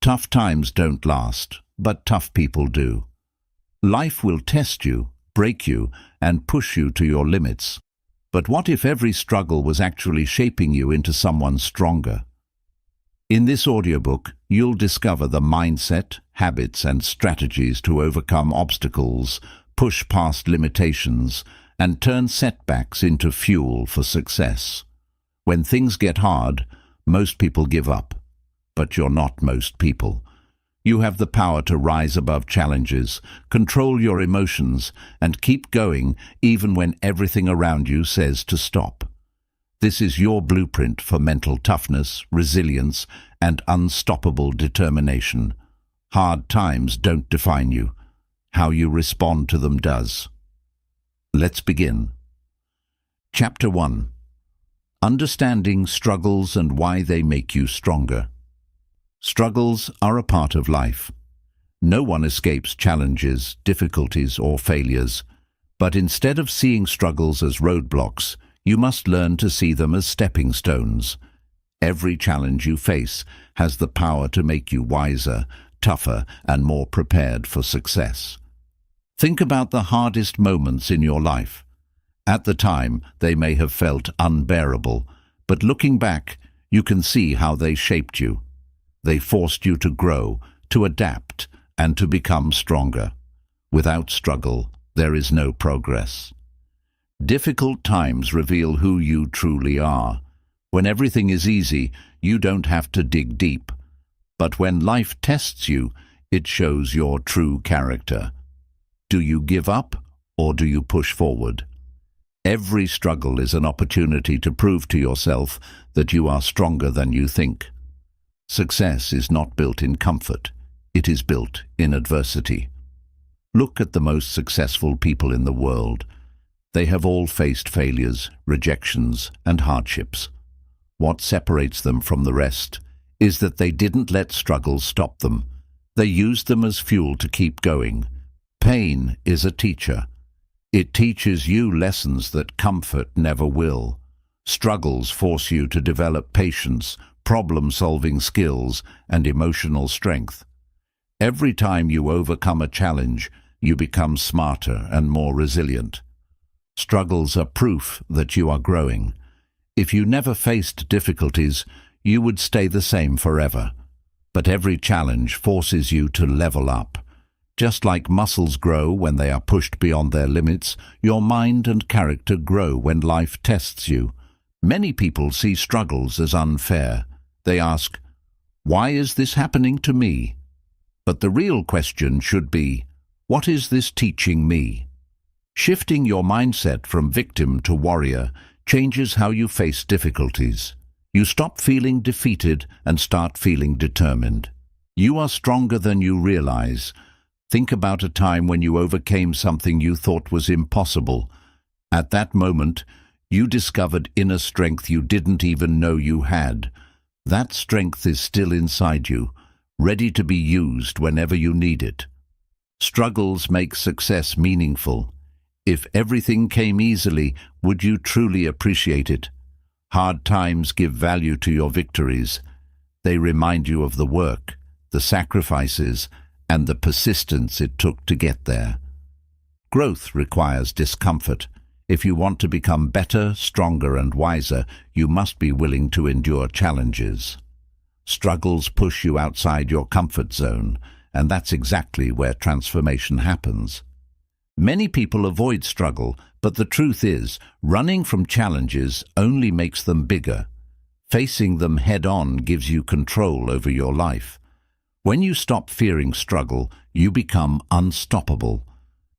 Tough times don't last, but tough people do. Life will test you, break you, and push you to your limits. But what if every struggle was actually shaping you into someone stronger? In this audiobook, you'll discover the mindset, habits, and strategies to overcome obstacles, push past limitations, and turn setbacks into fuel for success. When things get hard, most people give up. But you're not most people. You have the power to rise above challenges, control your emotions, and keep going even when everything around you says to stop. This is your blueprint for mental toughness, resilience, and unstoppable determination. Hard times don't define you. How you respond to them does. Let's begin. Chapter 1. Understanding struggles and why they make you stronger. Struggles are a part of life. No one escapes challenges, difficulties, or failures. But instead of seeing struggles as roadblocks, you must learn to see them as stepping stones. Every challenge you face has the power to make you wiser, tougher, and more prepared for success. Think about the hardest moments in your life. At the time, they may have felt unbearable, but looking back, you can see how they shaped you. They forced you to grow, to adapt, and to become stronger. Without struggle, there is no progress. Difficult times reveal who you truly are. When everything is easy, you don't have to dig deep. But when life tests you, it shows your true character. Do you give up, or do you push forward? Every struggle is an opportunity to prove to yourself that you are stronger than you think. Success is not built in comfort. It is built in adversity. Look at the most successful people in the world. They have all faced failures, rejections, and hardships. What separates them from the rest is that they didn't let struggles stop them. They used them as fuel to keep going. Pain is a teacher. It teaches you lessons that comfort never will. Struggles force you to develop patience, problem-solving skills, and emotional strength. Every time you overcome a challenge, you become smarter and more resilient. Struggles are proof that you are growing. If you never faced difficulties, you would stay the same forever. But every challenge forces you to level up. Just like muscles grow when they are pushed beyond their limits, your mind and character grow when life tests you. Many people see struggles as unfair. They ask, "Why is this happening to me?" But the real question should be, "What is this teaching me?" Shifting your mindset from victim to warrior changes how you face difficulties. You stop feeling defeated and start feeling determined. You are stronger than you realize. Think about a time when you overcame something you thought was impossible. At that moment, you discovered inner strength you didn't even know you had. That strength is still inside you, ready to be used whenever you need it. Struggles make success meaningful. If everything came easily, would you truly appreciate it? Hard times give value to your victories. They remind you of the work, the sacrifices, and the persistence it took to get there. Growth requires discomfort. If you want to become better, stronger, and wiser, you must be willing to endure challenges. Struggles push you outside your comfort zone, and that's exactly where transformation happens. Many people avoid struggle, but the truth is, running from challenges only makes them bigger. Facing them head-on gives you control over your life. When you stop fearing struggle, you become unstoppable.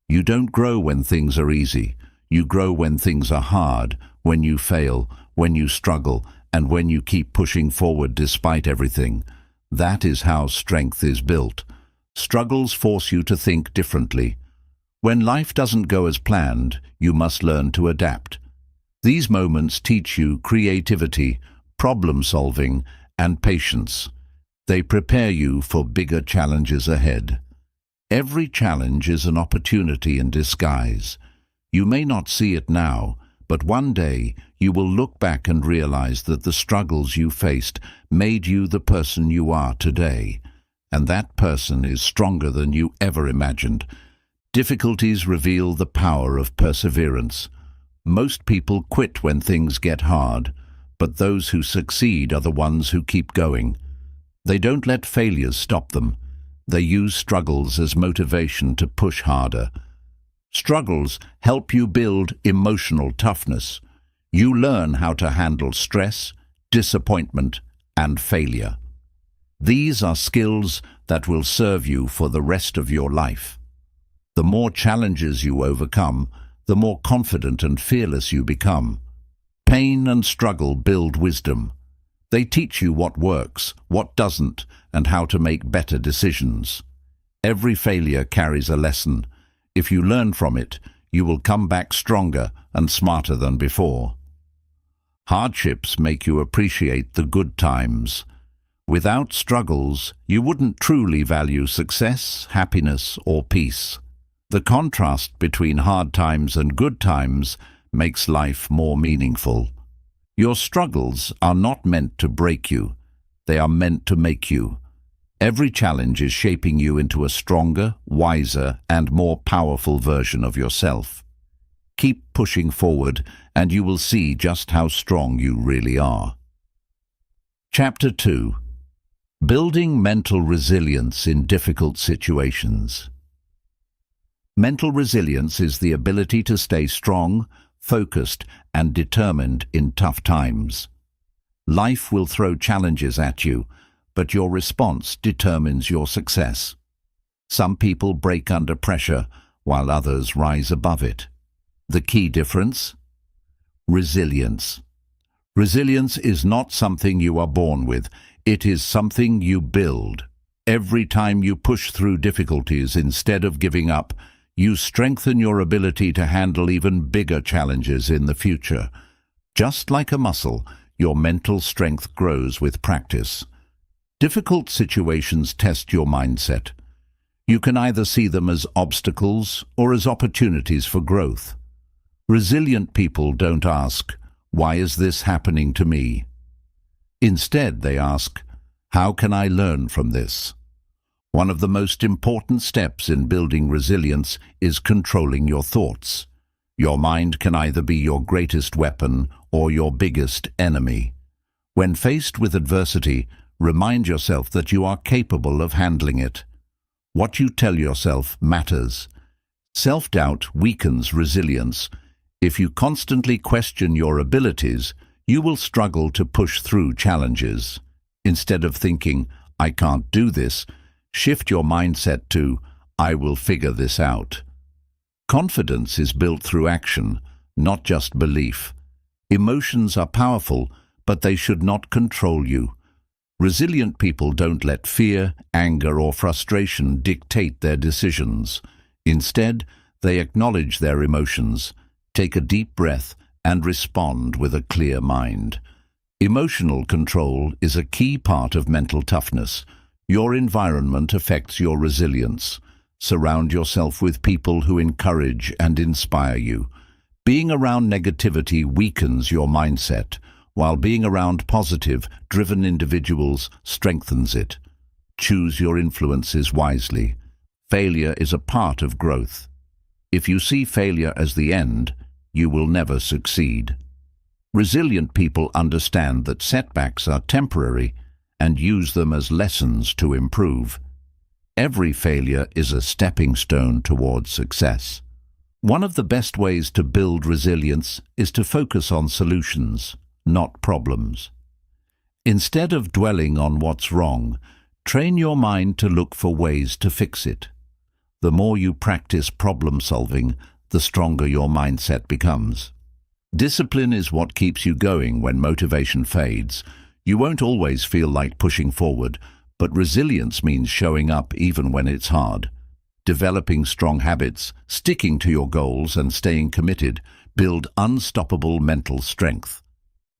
You don't grow when things are easy. You grow when things are hard, when you fail, when you struggle, and when you keep pushing forward despite everything. That is how strength is built. Struggles force you to think differently. When life doesn't go as planned, you must learn to adapt. These moments teach you creativity, problem-solving, and patience. They prepare you for bigger challenges ahead. Every challenge is an opportunity in disguise. You may not see it now, but one day you will look back and realize that the struggles you faced made you the person you are today. and that person is stronger than you ever imagined. Difficulties reveal the power of perseverance. Most people quit when things get hard, but those who succeed are the ones who keep going. They don't let failures stop them. They use struggles as motivation to push harder. Struggles help you build emotional toughness. You learn how to handle stress, disappointment, and failure. These are skills that will serve you for the rest of your life. The more challenges you overcome, the more confident and fearless you become. Pain and struggle build wisdom. They teach you what works, what doesn't, and how to make better decisions. Every failure carries a lesson. If you learn from it, you will come back stronger and smarter than before. Hardships make you appreciate the good times. Without struggles, you wouldn't truly value success, happiness, or peace. The contrast between hard times and good times makes life more meaningful. Your struggles are not meant to break you. They are meant to make you. Every challenge is shaping you into a stronger, wiser, and more powerful version of yourself. Keep pushing forward, and you will see just how strong you really are. Chapter 2. Building mental resilience in difficult situations. Mental resilience is the ability to stay strong, focused, and determined in tough times. Life will throw challenges at you, but your response determines your success. Some people break under pressure, while others rise above it. The key difference? Resilience. Resilience is not something you are born with. It is something you build. Every time you push through difficulties instead of giving up, you strengthen your ability to handle even bigger challenges in the future. Just like a muscle, your mental strength grows with practice. Difficult situations test your mindset. You can either see them as obstacles or as opportunities for growth. Resilient people don't ask, "Why is this happening to me?" Instead, they ask, "How can I learn from this?" One of the most important steps in building resilience is controlling your thoughts. Your mind can either be your greatest weapon or your biggest enemy. When faced with adversity, remind yourself that you are capable of handling it. What you tell yourself matters. Self-doubt weakens resilience. If you constantly question your abilities, you will struggle to push through challenges. Instead of thinking, "I can't do this," shift your mindset to, "I will figure this out." Confidence is built through action, not just belief. Emotions are powerful, but they should not control you. Resilient people don't let fear, anger, or frustration dictate their decisions. Instead, they acknowledge their emotions, take a deep breath, and respond with a clear mind. Emotional control is a key part of mental toughness. Your environment affects your resilience. Surround yourself with people who encourage and inspire you. Being around negativity weakens your mindset, while being around positive, driven individuals strengthens it. Choose your influences wisely. Failure is a part of growth. If you see failure as the end, you will never succeed. Resilient people understand that setbacks are temporary and use them as lessons to improve. Every failure is a stepping stone towards success. One of the best ways to build resilience is to focus on solutions, not problems. Instead of dwelling on what's wrong, train your mind to look for ways to fix it. The more you practice problem solving, the stronger your mindset becomes. Discipline is what keeps you going when motivation fades. You won't always feel like pushing forward, but resilience means showing up even when it's hard. Developing strong habits, sticking to your goals, and staying committed build unstoppable mental strength.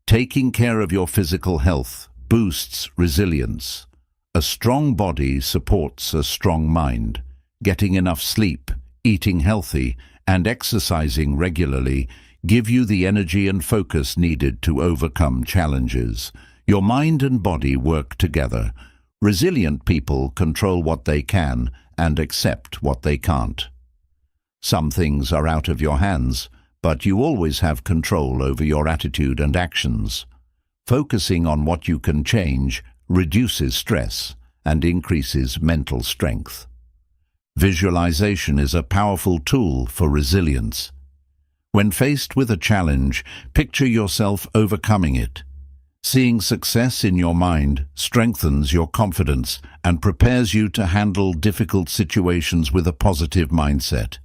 Taking care of your physical health boosts resilience. A strong body supports a strong mind. Getting enough sleep, eating healthy, and exercising regularly give you the energy and focus needed to overcome challenges. Your mind and body work together. Resilient people control what they can and accept what they can't. Some things are out of your hands, but you always have control over your attitude and actions. Focusing on what you can change reduces stress and increases mental strength. Visualization is a powerful tool for resilience. When faced with a challenge, picture yourself overcoming it. Seeing success in your mind strengthens your confidence and prepares you to handle difficult situations with a positive mindset.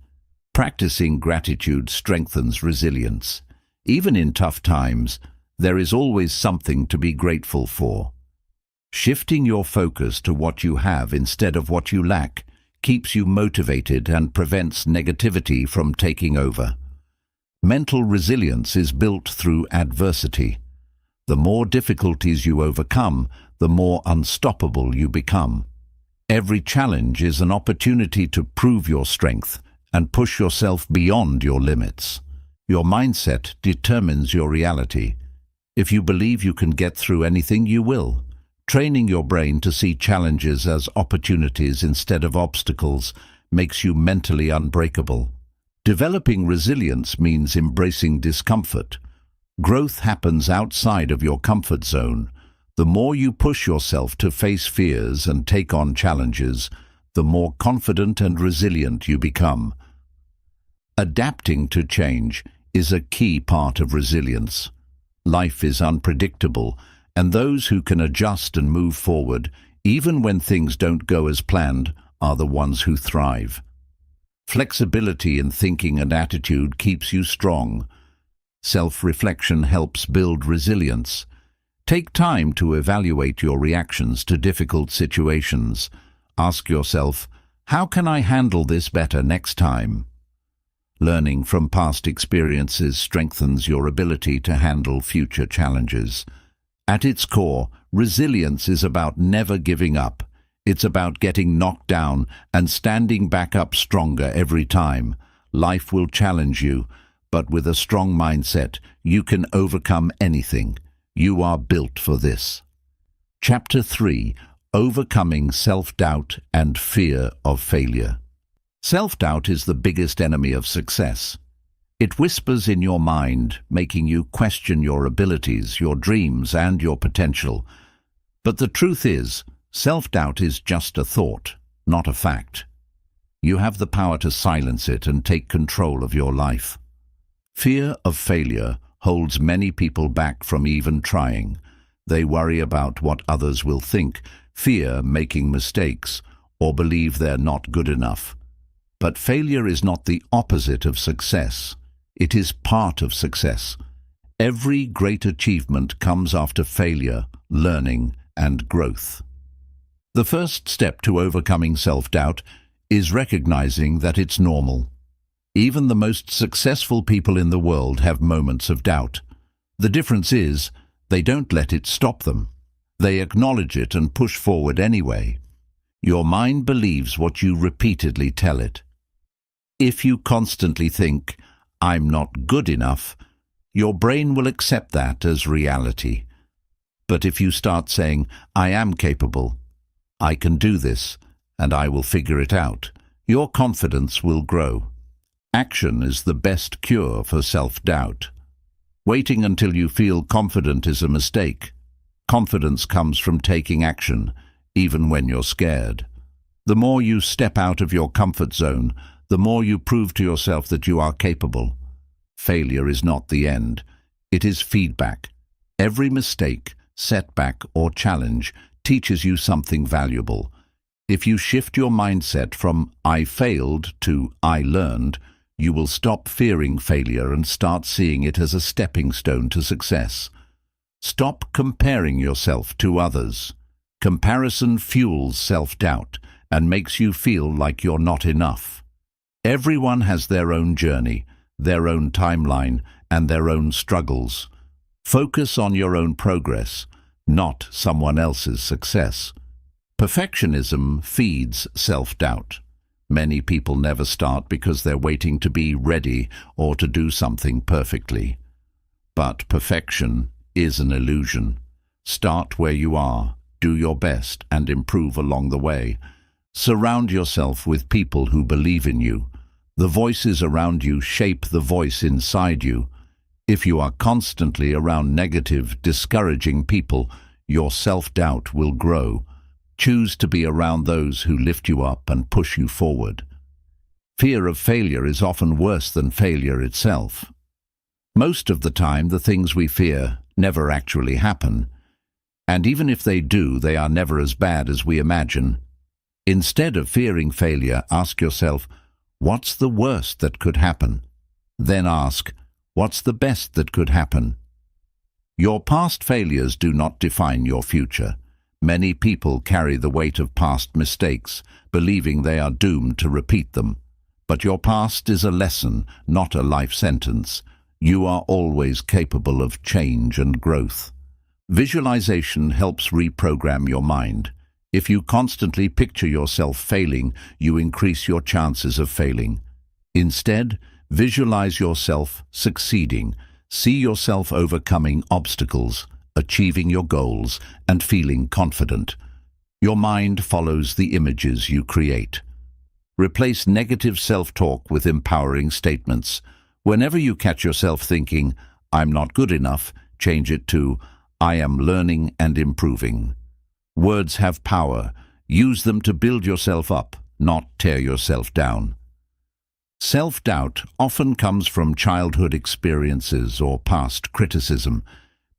Practicing gratitude strengthens resilience. Even in tough times, there is always something to be grateful for. Shifting your focus to what you have instead of what you lack keeps you motivated and prevents negativity from taking over. Mental resilience is built through adversity. The more difficulties you overcome, the more unstoppable you become. Every challenge is an opportunity to prove your strength and push yourself beyond your limits. Your mindset determines your reality. If you believe you can get through anything, you will. Training your brain to see challenges as opportunities instead of obstacles makes you mentally unbreakable. Developing resilience means embracing discomfort. Growth happens outside of your comfort zone. The more you push yourself to face fears and take on challenges, the more confident and resilient you become. Adapting to change is a key part of resilience. Life is unpredictable, and those who can adjust and move forward, even when things don't go as planned, are the ones who thrive. Flexibility in thinking and attitude keeps you strong. Self-reflection helps build resilience. Take time to evaluate your reactions to difficult situations. Ask yourself, how can I handle this better next time? Learning from past experiences strengthens your ability to handle future challenges. At its core, resilience is about never giving up. It's about getting knocked down and standing back up stronger every time. Life will challenge you, but with a strong mindset, you can overcome anything. You are built for this. Chapter 3: Overcoming Self-Doubt and Fear of Failure. Self-doubt is the biggest enemy of success. It whispers in your mind, making you question your abilities, your dreams, and your potential. But the truth is, self-doubt is just a thought, not a fact. You have the power to silence it and take control of your life. Fear of failure holds many people back from even trying. They worry about what others will think, fear making mistakes, or believe they're not good enough. But failure is not the opposite of success. It is part of success. Every great achievement comes after failure, learning, and growth. The first step to overcoming self-doubt is recognizing that it's normal. Even the most successful people in the world have moments of doubt. The difference is, they don't let it stop them. They acknowledge it and push forward anyway. Your mind believes what you repeatedly tell it. If you constantly think, "I'm not good enough," your brain will accept that as reality. But if you start saying, "I am capable," "I can do this," and "I will figure it out," your confidence will grow. Action is the best cure for self-doubt. Waiting until you feel confident is a mistake. Confidence comes from taking action, even when you're scared. The more you step out of your comfort zone, the more you prove to yourself that you are capable. Failure is not the end. It is feedback. Every mistake, setback, or challenge teaches you something valuable. If you shift your mindset from "I failed" to "I learned," you will stop fearing failure and start seeing it as a stepping stone to success. Stop comparing yourself to others. Comparison fuels self-doubt and makes you feel like you're not enough. Everyone has their own journey, their own timeline, and their own struggles. Focus on your own progress, not someone else's success. Perfectionism feeds self-doubt. Many people never start because they're waiting to be ready or to do something perfectly. But perfection is an illusion. Start where you are. do your best, and improve along the way. Surround yourself with people who believe in you. The voices around you shape the voice inside you. If you are constantly around negative, discouraging people, your self-doubt will grow. Choose to be around those who lift you up and push you forward. Fear of failure is often worse than failure itself. Most of the time, the things we fear never actually happen. And even if they do, they are never as bad as we imagine. Instead of fearing failure, ask yourself, what's the worst that could happen? Then ask, what's the best that could happen? Your past failures do not define your future. Many people carry the weight of past mistakes, believing they are doomed to repeat them. But your past is a lesson, not a life sentence. You are always capable of change and growth. Visualization helps reprogram your mind. If you constantly picture yourself failing, you increase your chances of failing. Instead, visualize yourself succeeding. See yourself overcoming obstacles, achieving your goals, and feeling confident. Your mind follows the images you create. Replace negative self-talk with empowering statements. Whenever you catch yourself thinking, "I'm not good enough," change it to, "I am learning and improving." Words have power. Use them to build yourself up, not tear yourself down. Self-doubt often comes from childhood experiences or past criticism.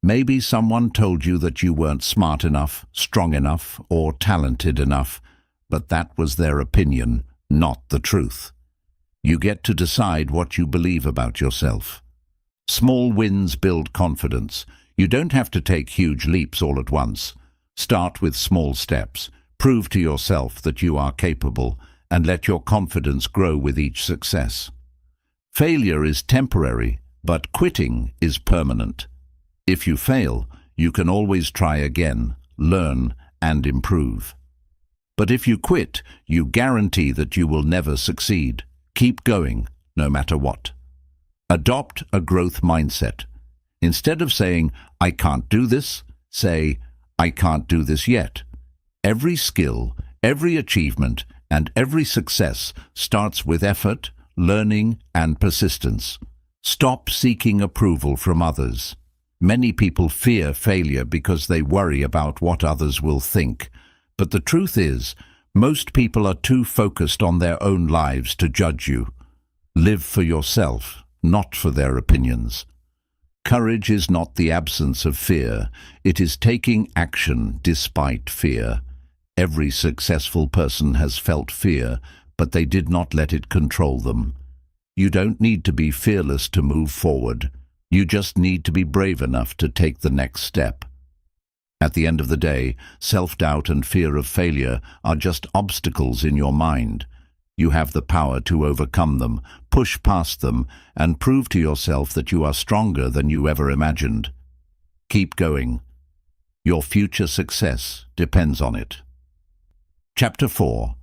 Maybe someone told you that you weren't smart enough, strong enough, or talented enough, but that was their opinion, not the truth. You get to decide what you believe about yourself. Small wins build confidence. You don't have to take huge leaps all at once. Start with small steps. Prove to yourself that you are capable, and let your confidence grow with each success. Failure is temporary, but quitting is permanent. If you fail, you can always try again, learn, and improve. But if you quit, you guarantee that you will never succeed. Keep going, no matter what. Adopt a growth mindset. Instead of saying, "I can't do this," say, "I can't do this yet." Every skill, every achievement, and every success starts with effort, learning, and persistence. Stop seeking approval from others. Many people fear failure because they worry about what others will think. But the truth is, most people are too focused on their own lives to judge you. Live for yourself, not for their opinions. Courage is not the absence of fear. It is taking action despite fear. Every successful person has felt fear, but they did not let it control them. You don't need to be fearless to move forward. You just need to be brave enough to take the next step. At the end of the day, self-doubt and fear of failure are just obstacles in your mind. You have the power to overcome them, push past them, and prove to yourself that you are stronger than you ever imagined. Keep going. Your future success depends on it. Chapter 4.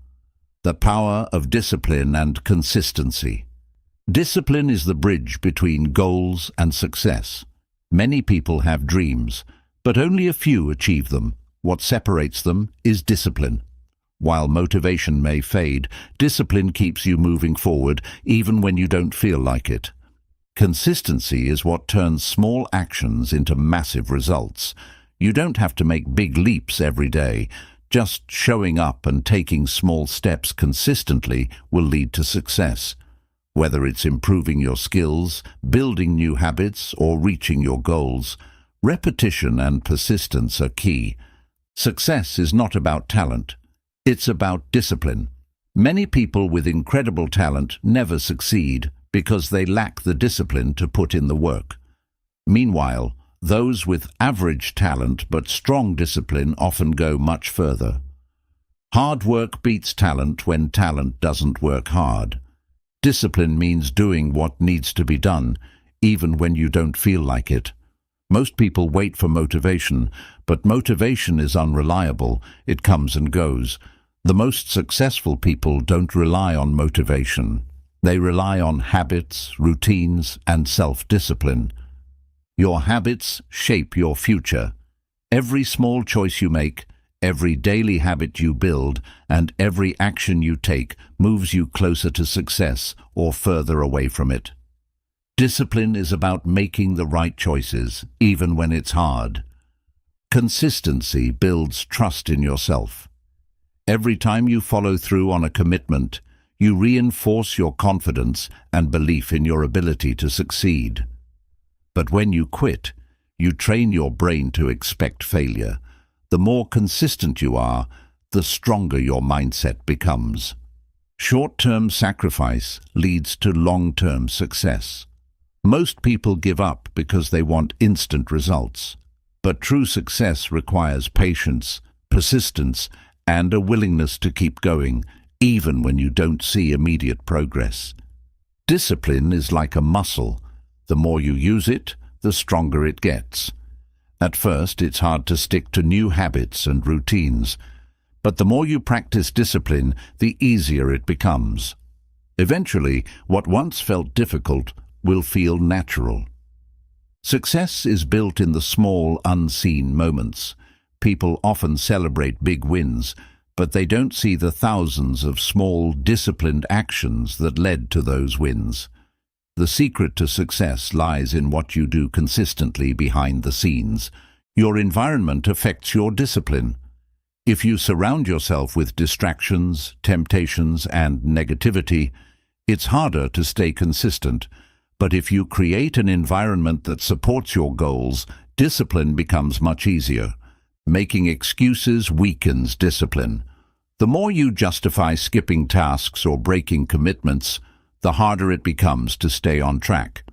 The Power of Discipline and Consistency. Discipline is the bridge between goals and success. Many people have dreams, but only a few achieve them. What separates them is discipline. While motivation may fade, discipline keeps you moving forward even when you don't feel like it. Consistency is what turns small actions into massive results. You don't have to make big leaps every day. Just showing up and taking small steps consistently will lead to success. Whether it's improving your skills, building new habits, or reaching your goals, repetition and persistence are key. Success is not about talent. It's about discipline. Many people with incredible talent never succeed because they lack the discipline to put in the work. Meanwhile, those with average talent but strong discipline often go much further. Hard work beats talent when talent doesn't work hard. Discipline means doing what needs to be done, even when you don't feel like it. Most people wait for motivation, but motivation is unreliable. It comes and goes. The most successful people don't rely on motivation. They rely on habits, routines, and self-discipline. Your habits shape your future. Every small choice you make, Every daily habit you build and every action you take moves you closer to success or further away from it. Discipline is about making the right choices, even when it's hard. Consistency builds trust in yourself. Every time you follow through on a commitment, you reinforce your confidence and belief in your ability to succeed. But when you quit, you train your brain to expect failure. The more consistent you are, the stronger your mindset becomes. Short-term sacrifice leads to long-term success. Most people give up because they want instant results. But true success requires patience, persistence, and a willingness to keep going, even when you don't see immediate progress. Discipline is like a muscle. The more you use it, the stronger it gets. At first, it's hard to stick to new habits and routines, but the more you practice discipline, the easier it becomes. Eventually, what once felt difficult will feel natural. Success is built in the small, unseen moments. People often celebrate big wins, but they don't see the thousands of small, disciplined actions that led to those wins. The secret to success lies in what you do consistently behind the scenes. Your environment affects your discipline. If you surround yourself with distractions, temptations, and negativity, it's harder to stay consistent. But if you create an environment that supports your goals, discipline becomes much easier. Making excuses weakens discipline. The more you justify skipping tasks or breaking commitments, the harder it becomes to stay on track.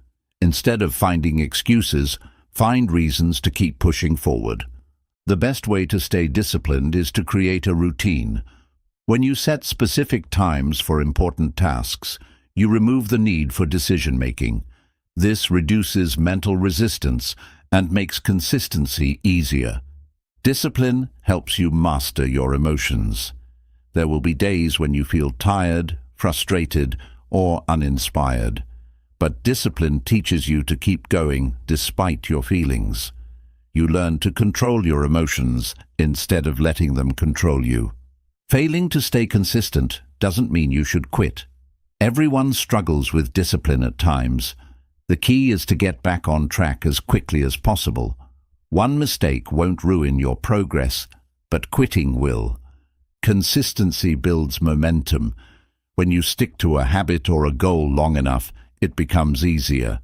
Instead of finding excuses, find reasons to keep pushing forward. The best way to stay disciplined is to create a routine. When you set specific times for important tasks, you remove the need for decision-making. This reduces mental resistance and makes consistency easier. Discipline helps you master your emotions. There will be days when you feel tired, frustrated, or uninspired. But discipline teaches you to keep going despite your feelings. You learn to control your emotions instead of letting them control you. Failing to stay consistent doesn't mean you should quit. Everyone struggles with discipline at times. The key is to get back on track as quickly as possible. One mistake won't ruin your progress, but quitting will. Consistency builds momentum. When you stick to a habit or a goal long enough, it becomes easier.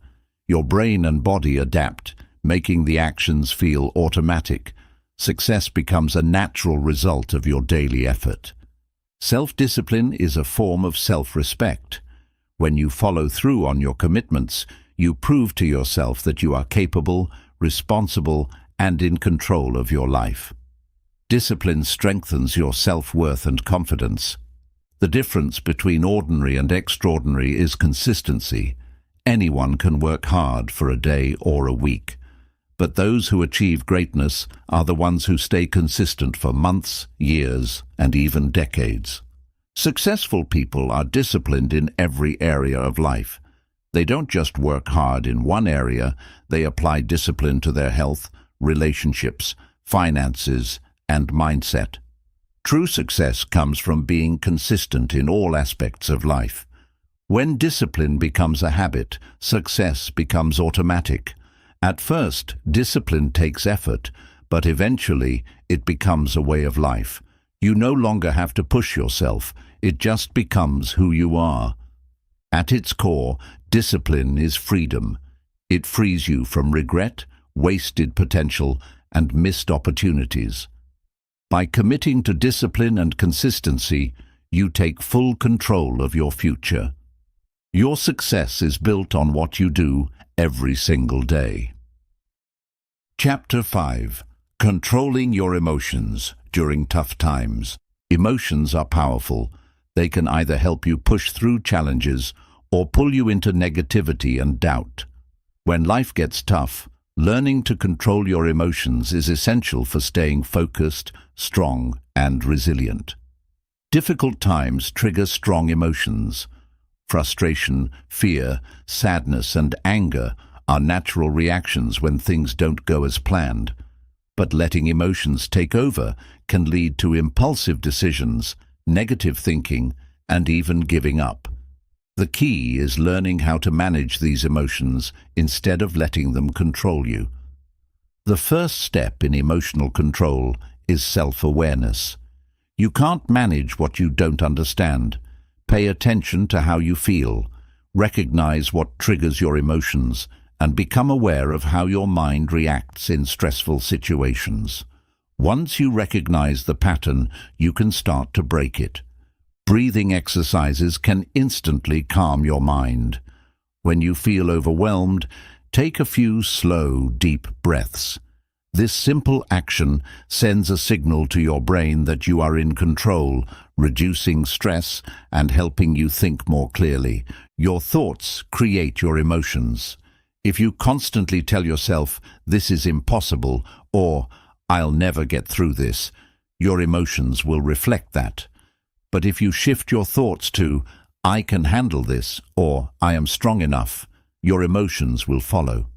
Your brain and body adapt, making the actions feel automatic. Success becomes a natural result of your daily effort. Self-discipline is a form of self-respect. When you follow through on your commitments, you prove to yourself that you are capable, responsible, and in control of your life. Discipline strengthens your self-worth and confidence. The difference between ordinary and extraordinary is consistency. Anyone can work hard for a day or a week, but those who achieve greatness are the ones who stay consistent for months, years, and even decades. Successful people are disciplined in every area of life. They don't just work hard in one area, they apply discipline to their health, relationships, finances, and mindset. True success comes from being consistent in all aspects of life. When discipline becomes a habit, success becomes automatic. At first, discipline takes effort, but eventually it becomes a way of life. You no longer have to push yourself, it just becomes who you are. At its core, discipline is freedom. It frees you from regret, wasted potential, and missed opportunities. By committing to discipline and consistency, you take full control of your future. Your success is built on what you do every single day. Chapter 5. Controlling your emotions during tough times. Emotions are powerful. They can either help you push through challenges or pull you into negativity and doubt. When life gets tough, learning to control your emotions is essential for staying focused, strong, and resilient. Difficult times trigger strong emotions. Frustration, fear, sadness, and anger are natural reactions when things don't go as planned. But letting emotions take over can lead to impulsive decisions, negative thinking, and even giving up. The key is learning how to manage these emotions instead of letting them control you. The first step in emotional control is self-awareness. You can't manage what you don't understand. Pay attention to how you feel. Recognize what triggers your emotions and become aware of how your mind reacts in stressful situations. Once you recognize the pattern, you can start to break it. Breathing exercises can instantly calm your mind. When you feel overwhelmed, take a few slow, deep breaths. This simple action sends a signal to your brain that you are in control, reducing stress and helping you think more clearly. Your thoughts create your emotions. If you constantly tell yourself, "This is impossible," or "I'll never get through this," your emotions will reflect that. But if you shift your thoughts to, "I can handle this," or "I am strong enough," your emotions will follow.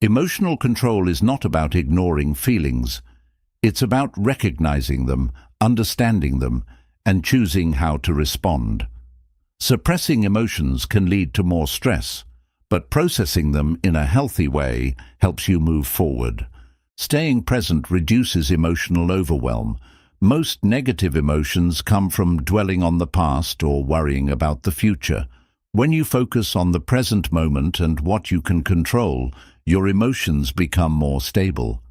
Emotional control is not about ignoring feelings. It's about recognizing them, understanding them, and choosing how to respond. Suppressing emotions can lead to more stress, but processing them in a healthy way helps you move forward. Staying present reduces emotional overwhelm. Most negative emotions come from dwelling on the past or worrying about the future. When you focus on the present moment and what you can control, your emotions become more stable.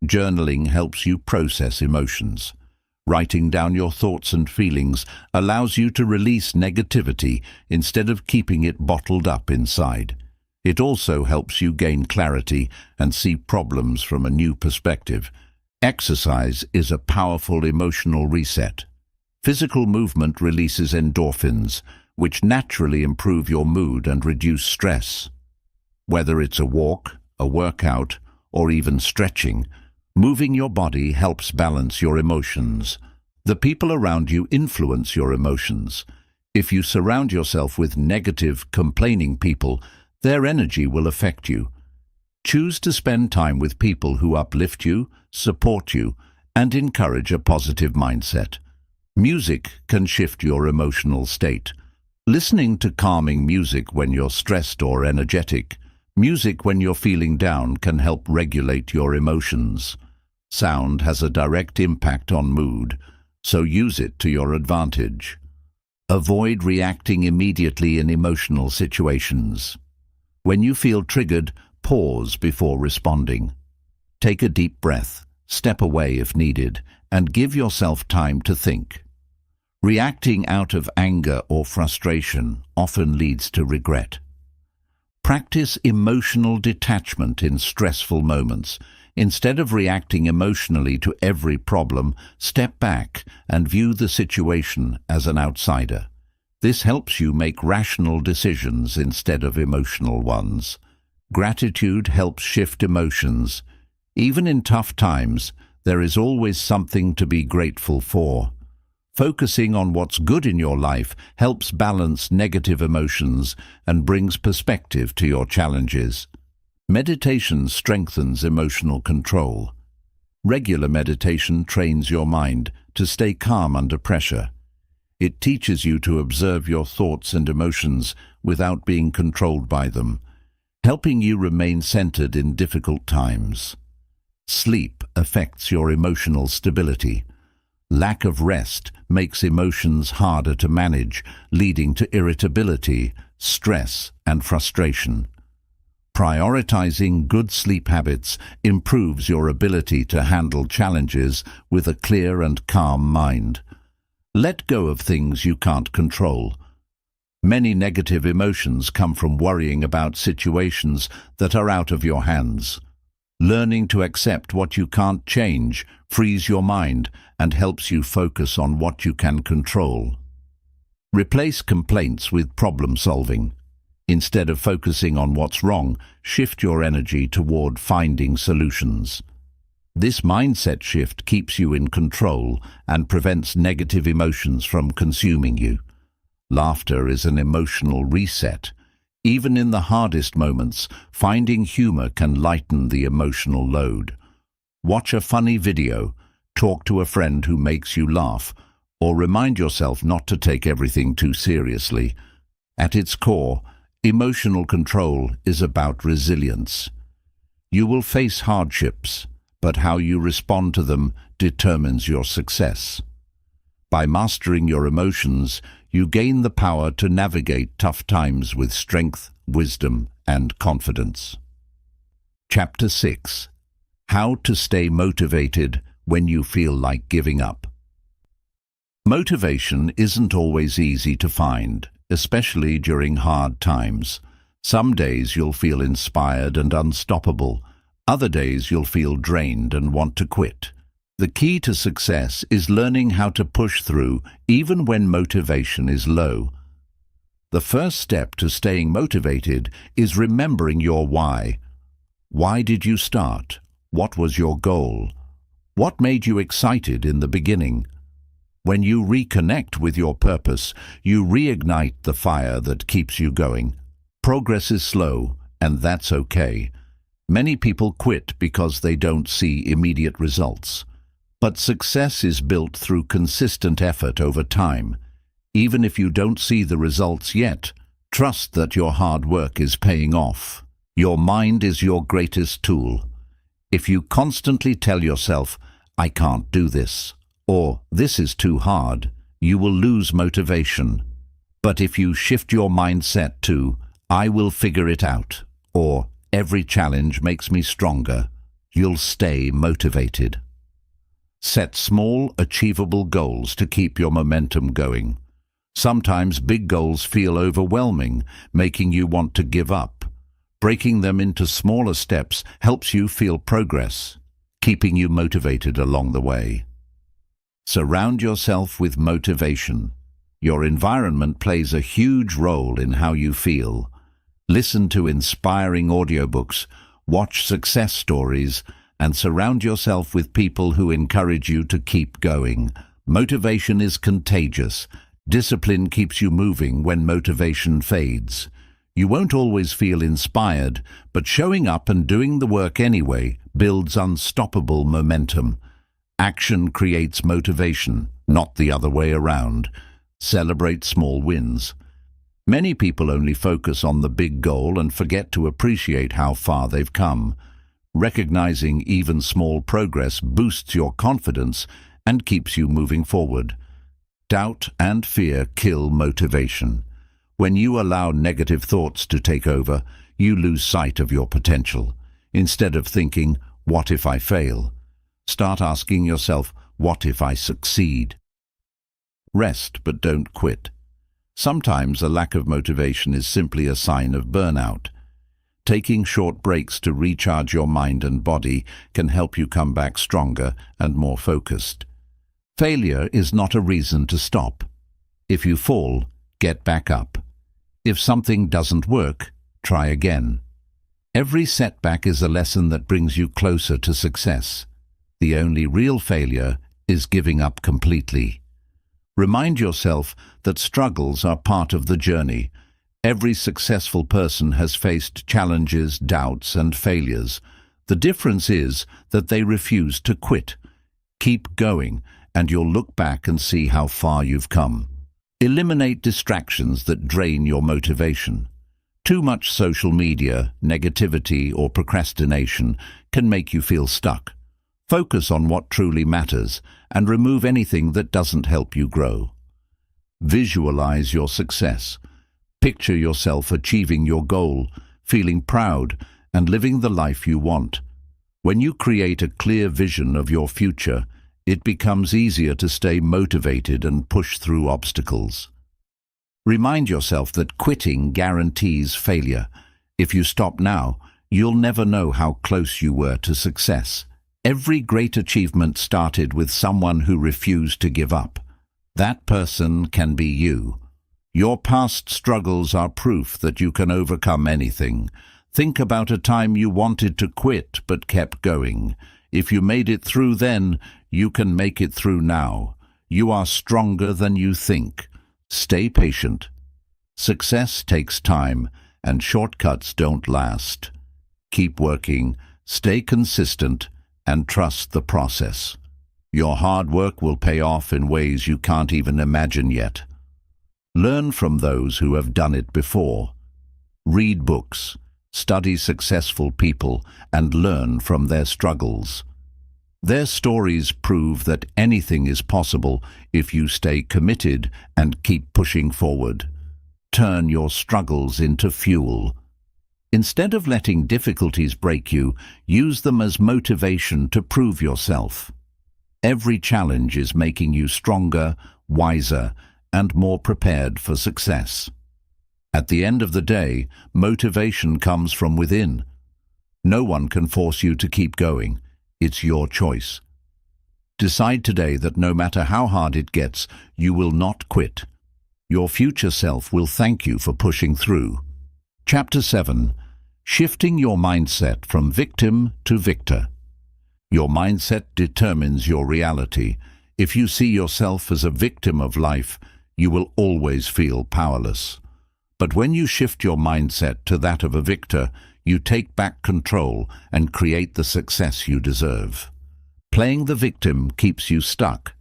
Journaling helps you process emotions. Writing down your thoughts and feelings allows you to release negativity instead of keeping it bottled up inside. It also helps you gain clarity and see problems from a new perspective. Exercise is a powerful emotional reset. Physical movement releases endorphins, which naturally improve your mood and reduce stress. Whether it's a walk, a workout, or even stretching, moving your body helps balance your emotions. The people around you influence your emotions. If you surround yourself with negative, complaining people, their energy will affect you. Choose to spend time with people who uplift you, support you, and encourage a positive mindset. Music can shift your emotional state. Listening to calming music when you're stressed or energetic, music when you're feeling down can help regulate your emotions. Sound has a direct impact on mood, so use it to your advantage. Avoid reacting immediately in emotional situations. When you feel triggered, pause before responding. Take a deep breath, step away if needed, and give yourself time to think. Reacting out of anger or frustration often leads to regret. Practice emotional detachment in stressful moments. Instead of reacting emotionally to every problem, step back and view the situation as an outsider. This helps you make rational decisions instead of emotional ones. Gratitude helps shift emotions. Even in tough times, there is always something to be grateful for. Focusing on what's good in your life helps balance negative emotions and brings perspective to your challenges. Meditation strengthens emotional control. Regular meditation trains your mind to stay calm under pressure. It teaches you to observe your thoughts and emotions without being controlled by them, helping you remain centered in difficult times. Sleep affects your emotional stability. Lack of rest makes emotions harder to manage, leading to irritability, stress, and frustration. Prioritizing good sleep habits improves your ability to handle challenges with a clear and calm mind. Let go of things you can't control. Many negative emotions come from worrying about situations that are out of your hands. Learning to accept what you can't change frees your mind and helps you focus on what you can control. Replace complaints with problem solving. Instead of focusing on what's wrong, shift your energy toward finding solutions. This mindset shift keeps you in control and prevents negative emotions from consuming you. Laughter is an emotional reset. Even in the hardest moments, finding humor can lighten the emotional load. Watch a funny video, talk to a friend who makes you laugh, or remind yourself not to take everything too seriously. At its core, emotional control is about resilience. You will face hardships, but how you respond to them determines your success. By mastering your emotions, you gain the power to navigate tough times with strength, wisdom, and confidence. Chapter 6. How to stay motivated when you feel like giving up. Motivation isn't always easy to find, especially during hard times. Some days you'll feel inspired and unstoppable. Other days you'll feel drained and want to quit. The key to success is learning how to push through even when motivation is low. The first step to staying motivated is remembering your why. Why did you start? What was your goal? What made you excited in the beginning? When you reconnect with your purpose, you reignite the fire that keeps you going. Progress is slow, and that's okay. Many people quit because they don't see immediate results. But success is built through consistent effort over time. Even if you don't see the results yet, trust that your hard work is paying off. Your mind is your greatest tool. If you constantly tell yourself, "I can't do this," or "this is too hard," you will lose motivation. But if you shift your mindset to, "I will figure it out," or "every challenge makes me stronger," you'll stay motivated. Set small, achievable goals to keep your momentum going. Sometimes big goals feel overwhelming, making you want to give up. Breaking them into smaller steps helps you feel progress, keeping you motivated along the way. Surround yourself with motivation. Your environment plays a huge role in how you feel. Listen to inspiring audiobooks, watch success stories, and surround yourself with people who encourage you to keep going. Motivation is contagious. Discipline keeps you moving when motivation fades. You won't always feel inspired, but showing up and doing the work anyway builds unstoppable momentum. Action creates motivation, not the other way around. Celebrate small wins. Many people only focus on the big goal and forget to appreciate how far they've come. Recognizing even small progress boosts your confidence and keeps you moving forward. Doubt and fear kill motivation. When you allow negative thoughts to take over, you lose sight of your potential. Instead of thinking, "What if I fail?" start asking yourself, "What if I succeed?" Rest, but don't quit. Sometimes a lack of motivation is simply a sign of burnout. Taking short breaks to recharge your mind and body can help you come back stronger and more focused. Failure is not a reason to stop. If you fall, get back up. If something doesn't work, try again. Every setback is a lesson that brings you closer to success. The only real failure is giving up completely. Remind yourself that struggles are part of the journey. Every successful person has faced challenges, doubts, and failures. The difference is that they refuse to quit. Keep going, and you'll look back and see how far you've come. Eliminate distractions that drain your motivation. Too much social media, negativity, or procrastination can make you feel stuck. Focus on what truly matters and remove anything that doesn't help you grow. Visualize your success. Picture yourself achieving your goal, feeling proud, and living the life you want. When you create a clear vision of your future, it becomes easier to stay motivated and push through obstacles. Remind yourself that quitting guarantees failure. If you stop now, you'll never know how close you were to success. Every great achievement started with someone who refused to give up. That person can be you. Your past struggles are proof that you can overcome anything. Think about a time you wanted to quit but kept going. If you made it through then, you can make it through now. You are stronger than you think. Stay patient. Success takes time, and shortcuts don't last. Keep working, stay consistent, and trust the process. Your hard work will pay off in ways you can't even imagine yet. Learn from those who have done it before. Read books, study successful people, and learn from their struggles. Their stories prove that anything is possible if you stay committed and keep pushing forward. Turn your struggles into fuel. Instead of letting difficulties break you, use them as motivation to prove yourself. Every challenge is making you stronger, wiser, and more prepared for success. At the end of the day, motivation comes from within. No one can force you to keep going. It's your choice. Decide today that no matter how hard it gets, you will not quit. Your future self will thank you for pushing through. Chapter 7. Shifting your mindset from victim to victor. Your mindset determines your reality. If you see yourself as a victim of life, you will always feel powerless. But when you shift your mindset to that of a victor, you take back control and create the success you deserve. Playing the victim keeps you stuck.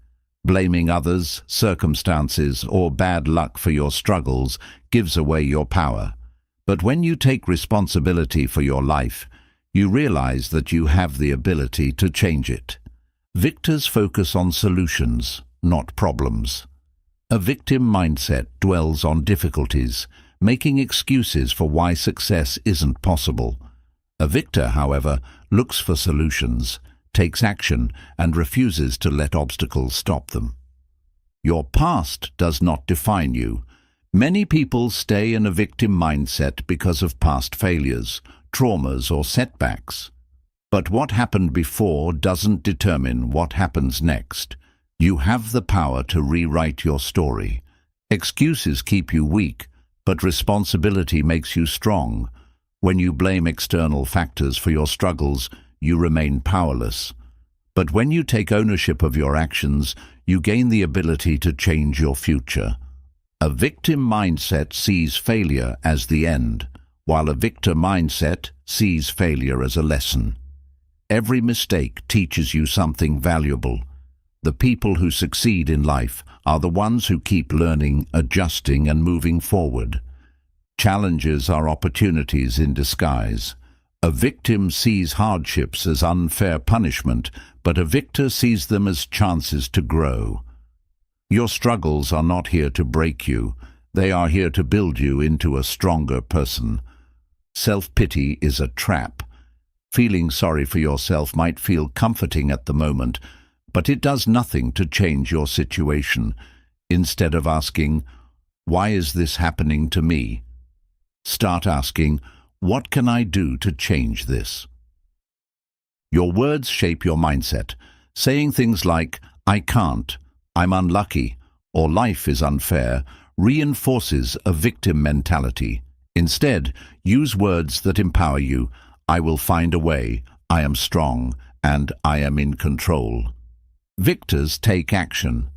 Blaming others, circumstances, or bad luck for your struggles gives away your power. But when you take responsibility for your life, you realize that you have the ability to change it. Victors focus on solutions, not problems. A victim mindset dwells on difficulties, making excuses for why success isn't possible. A victor, however, looks for solutions, takes action, and refuses to let obstacles stop them. Your past does not define you. Many people stay in a victim mindset because of past failures, traumas, or setbacks. But what happened before doesn't determine what happens next. You have the power to rewrite your story. Excuses keep you weak, but responsibility makes you strong. When you blame external factors for your struggles, you remain powerless. But when you take ownership of your actions, you gain the ability to change your future. A victim mindset sees failure as the end, while a victor mindset sees failure as a lesson. Every mistake teaches you something valuable. The people who succeed in life are the ones who keep learning, adjusting, and moving forward. Challenges are opportunities in disguise. A victim sees hardships as unfair punishment, but a victor sees them as chances to grow. Your struggles are not here to break you. They are here to build you into a stronger person. Self-pity is a trap. Feeling sorry for yourself might feel comforting at the moment, but it does nothing to change your situation. Instead of asking, "Why is this happening to me?" start asking, "What can I do to change this?" Your words shape your mindset. Saying things like, "I can't," "I'm unlucky," or "life is unfair," reinforces a victim mentality. Instead, use words that empower you. "I will find a way," "I am strong," and "I am in control." Victors take action.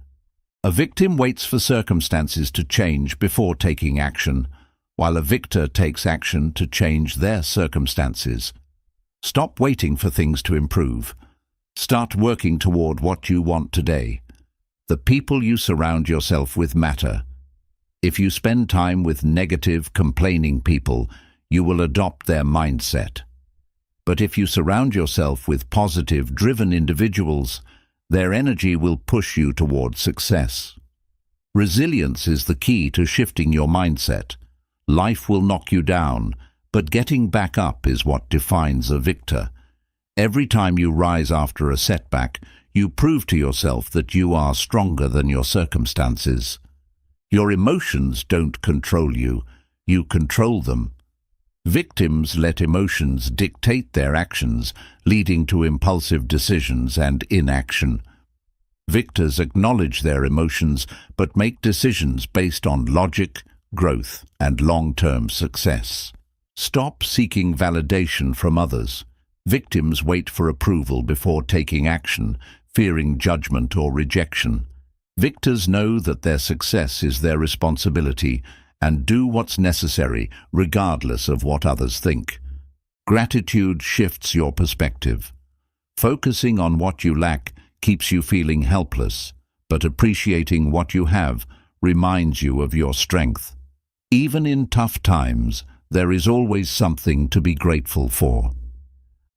A victim waits for circumstances to change before taking action, while a victor takes action to change their circumstances. Stop waiting for things to improve. Start working toward what you want today. The people you surround yourself with matter. If you spend time with negative, complaining people, you will adopt their mindset. But if you surround yourself with positive, driven individuals, their energy will push you toward success. Resilience is the key to shifting your mindset. Life will knock you down, but getting back up is what defines a victor. Every time you rise after a setback, you prove to yourself that you are stronger than your circumstances. Your emotions don't control you, you control them. Victims let emotions dictate their actions, leading to impulsive decisions and inaction. Victors acknowledge their emotions but make decisions based on logic, growth, and long-term success. Stop seeking validation from others. Victims wait for approval before taking action, fearing judgment or rejection. Victors know that their success is their responsibility and do what's necessary regardless of what others think. Gratitude shifts your perspective. Focusing on what you lack keeps you feeling helpless, but appreciating what you have reminds you of your strength. Even in tough times, there is always something to be grateful for.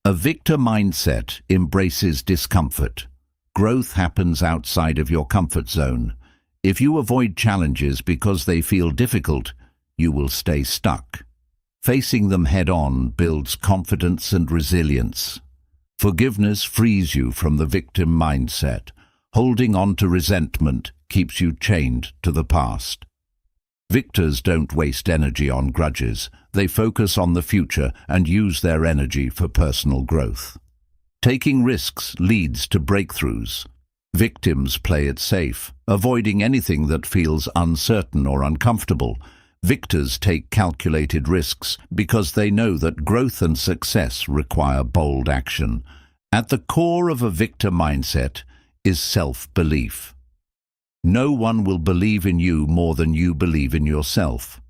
A victor mindset embraces discomfort. Growth happens outside of your comfort zone. If you avoid challenges because they feel difficult, you will stay stuck. Facing them head-on builds confidence and resilience. Forgiveness frees you from the victim mindset. Holding on to resentment keeps you chained to the past. Victors don't waste energy on grudges. They focus on the future and use their energy for personal growth. Taking risks leads to breakthroughs. Victims play it safe, avoiding anything that feels uncertain or uncomfortable. Victors take calculated risks because they know that growth and success require bold action. At the core of a victor mindset is self-belief. No one will believe in you more than you believe in yourself.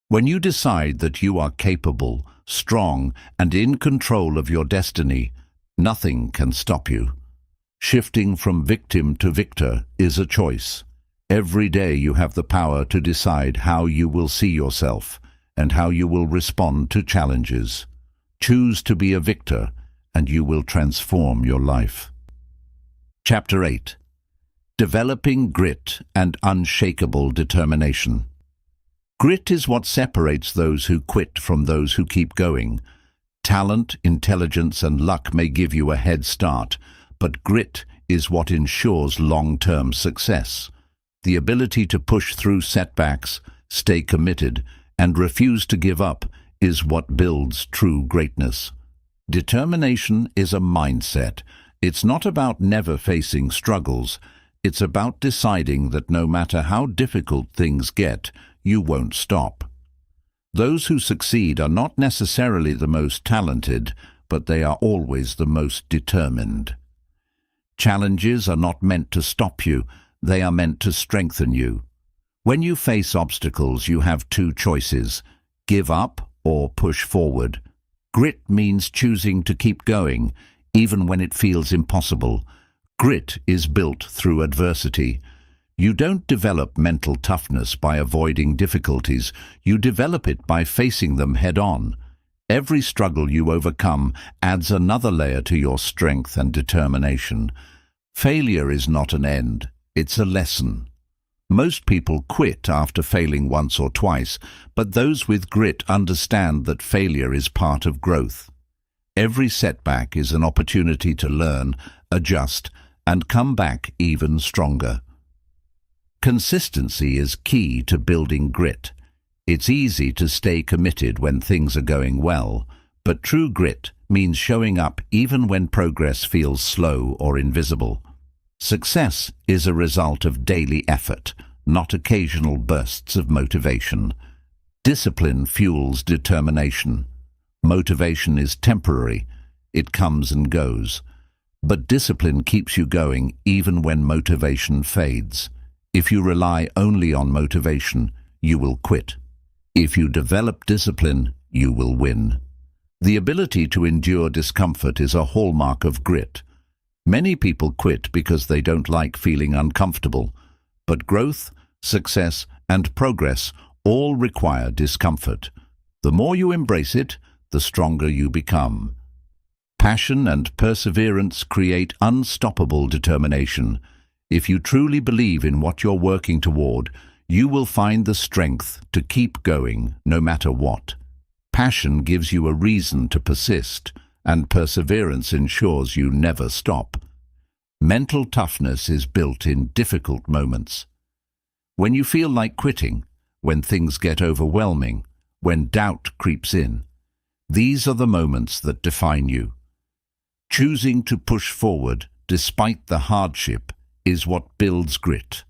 When you decide that you are capable, strong, and in control of your destiny, nothing can stop you. Shifting from victim to victor is a choice. Every day you have the power to decide how you will see yourself and how you will respond to challenges. Choose to be a victor, and you will transform your life. Chapter 8. Developing Grit and Unshakable Determination. Grit is what separates those who quit from those who keep going. Talent, intelligence, and luck may give you a head start, but grit is what ensures long-term success. The ability to push through setbacks, stay committed, and refuse to give up is what builds true greatness. Determination is a mindset. It's not about never facing struggles. It's about deciding that no matter how difficult things get, you won't stop. Those who succeed are not necessarily the most talented, but they are always the most determined. Challenges are not meant to stop you. They are meant to strengthen you. When you face obstacles, you have two choices: give up or push forward. Grit means choosing to keep going, even when it feels impossible. Grit is built through adversity. You don't develop mental toughness by avoiding difficulties. You develop it by facing them head-on. Every struggle you overcome adds another layer to your strength and determination. Failure is not an end. It's a lesson. Most people quit after failing once or twice, but those with grit understand that failure is part of growth. Every setback is an opportunity to learn, adjust, and come back even stronger. Consistency is key to building grit. It's easy to stay committed when things are going well, but true grit means showing up even when progress feels slow or invisible. Success is a result of daily effort, not occasional bursts of motivation. Discipline fuels determination. Motivation is temporary. It comes and goes. But discipline keeps you going even when motivation fades. If you rely only on motivation, you will quit. If you develop discipline, you will win. The ability to endure discomfort is a hallmark of grit. Many people quit because they don't like feeling uncomfortable, but growth, success, and progress all require discomfort. The more you embrace it, the stronger you become. Passion and perseverance create unstoppable determination. If you truly believe in what you're working toward, you will find the strength to keep going no matter what. Passion gives you a reason to persist, and perseverance ensures you never stop. Mental toughness is built in difficult moments. When you feel like quitting, when things get overwhelming, when doubt creeps in, these are the moments that define you. Choosing to push forward despite the hardship is what builds grit.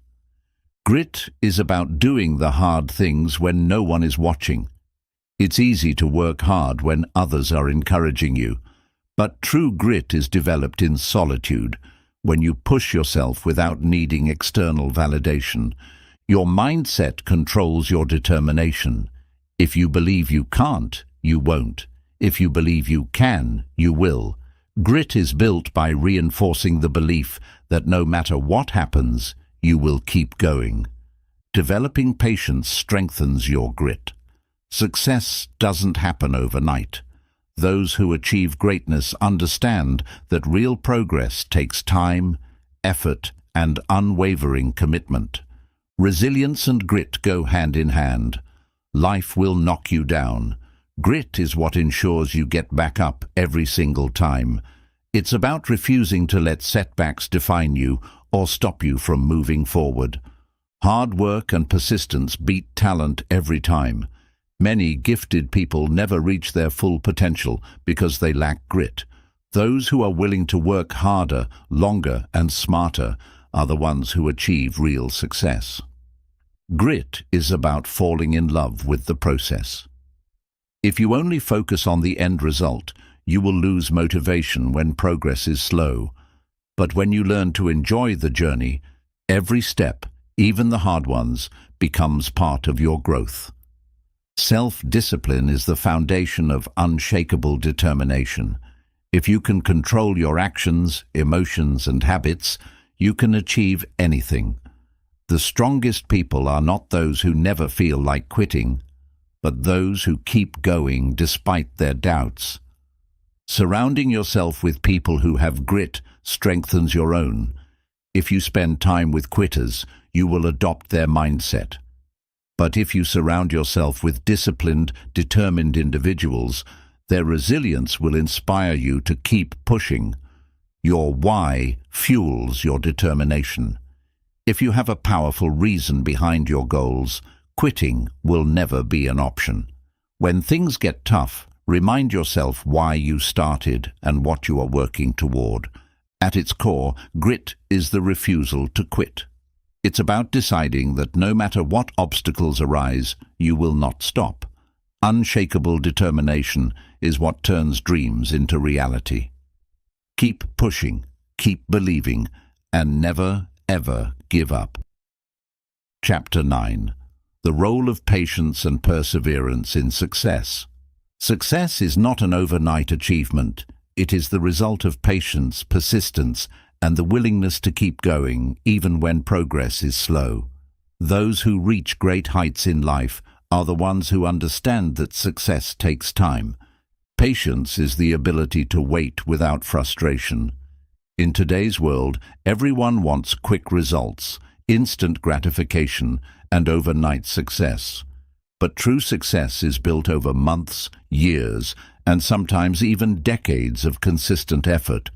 Grit is about doing the hard things when no one is watching. It's easy to work hard when others are encouraging you, but true grit is developed in solitude, when you push yourself without needing external validation. Your mindset controls your determination. If you believe you can't, you won't. If you believe you can, you will. Grit is built by reinforcing the belief that no matter what happens, you will keep going. Developing patience strengthens your grit. Success doesn't happen overnight. Those who achieve greatness understand that real progress takes time, effort, and unwavering commitment. Resilience and grit go hand in hand. Life will knock you down. Grit is what ensures you get back up every single time. It's about refusing to let setbacks define you or stop you from moving forward. Hard work and persistence beat talent every time. Many gifted people never reach their full potential because they lack grit. Those who are willing to work harder, longer, and smarter are the ones who achieve real success. Grit is about falling in love with the process. If you only focus on the end result, you will lose motivation when progress is slow. But when you learn to enjoy the journey, every step, even the hard ones, becomes part of your growth. Self-discipline is the foundation of unshakable determination. If you can control your actions, emotions, and habits, you can achieve anything. The strongest people are not those who never feel like quitting, but those who keep going despite their doubts. Surrounding yourself with people who have grit strengthens your own. If you spend time with quitters, you will adopt their mindset. But if you surround yourself with disciplined, determined individuals, their resilience will inspire you to keep pushing. Your why fuels your determination. If you have a powerful reason behind your goals, quitting will never be an option. When things get tough, remind yourself why you started and what you are working toward. At its core, grit is the refusal to quit. It's about deciding that no matter what obstacles arise, you will not stop. Unshakable determination is what turns dreams into reality. Keep pushing, keep believing, and never, ever give up. Chapter 9. The role of patience and perseverance in success. Success is not an overnight achievement. It is the result of patience, persistence, and the willingness to keep going even when progress is slow. Those who reach great heights in life are the ones who understand that success takes time. Patience is the ability to wait without frustration. In today's world, everyone wants quick results, instant gratification, and overnight success. But true success is built over months, years, and sometimes even decades of consistent effort.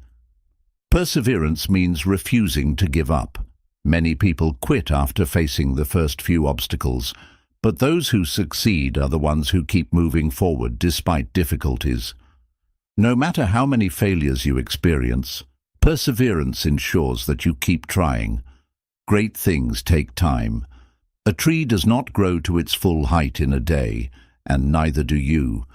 Perseverance means refusing to give up. Many people quit after facing the first few obstacles, but those who succeed are the ones who keep moving forward despite difficulties. No matter how many failures you experience, perseverance ensures that you keep trying. Great things take time. A tree does not grow to its full height in a day, and neither do you.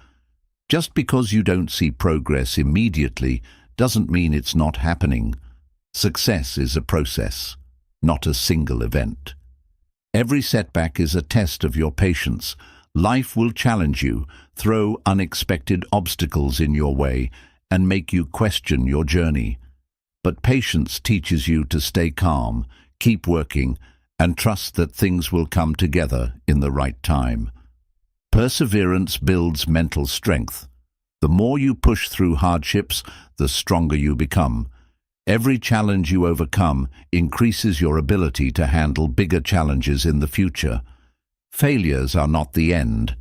Just because you don't see progress immediately doesn't mean it's not happening. Success is a process, not a single event. Every setback is a test of your patience. Life will challenge you, throw unexpected obstacles in your way, and make you question your journey. But patience teaches you to stay calm, keep working, and trust that things will come together in the right time. Perseverance builds mental strength. The more you push through hardships, the stronger you become. Every challenge you overcome increases your ability to handle bigger challenges in the future. Failures are not the end.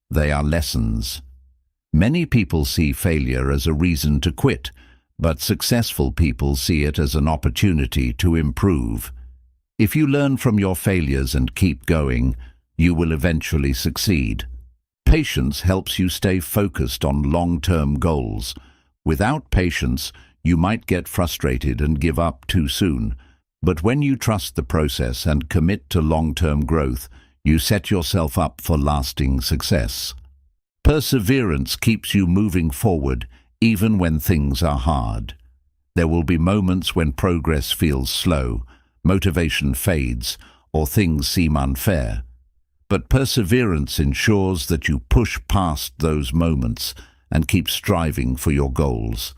They are lessons. Many people see failure as a reason to quit, but successful people see it as an opportunity to improve. If you learn from your failures and keep going, you will eventually succeed. Patience helps you stay focused on long-term goals. Without patience, you might get frustrated and give up too soon. But when you trust the process and commit to long-term growth, you set yourself up for lasting success. Perseverance keeps you moving forward even when things are hard. There will be moments when progress feels slow, motivation fades, or things seem unfair. But perseverance ensures that you push past those moments and keep striving for your goals.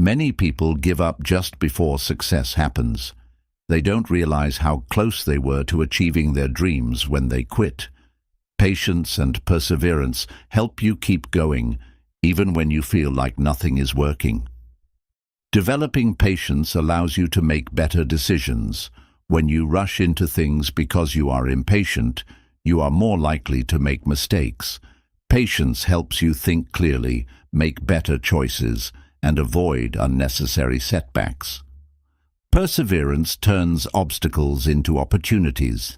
Many people give up just before success happens. They don't realize how close they were to achieving their dreams when they quit. Patience and perseverance help you keep going, even when you feel like nothing is working. Developing patience allows you to make better decisions. When you rush into things because you are impatient, you are more likely to make mistakes. Patience helps you think clearly, make better choices, and avoid unnecessary setbacks. Perseverance turns obstacles into opportunities.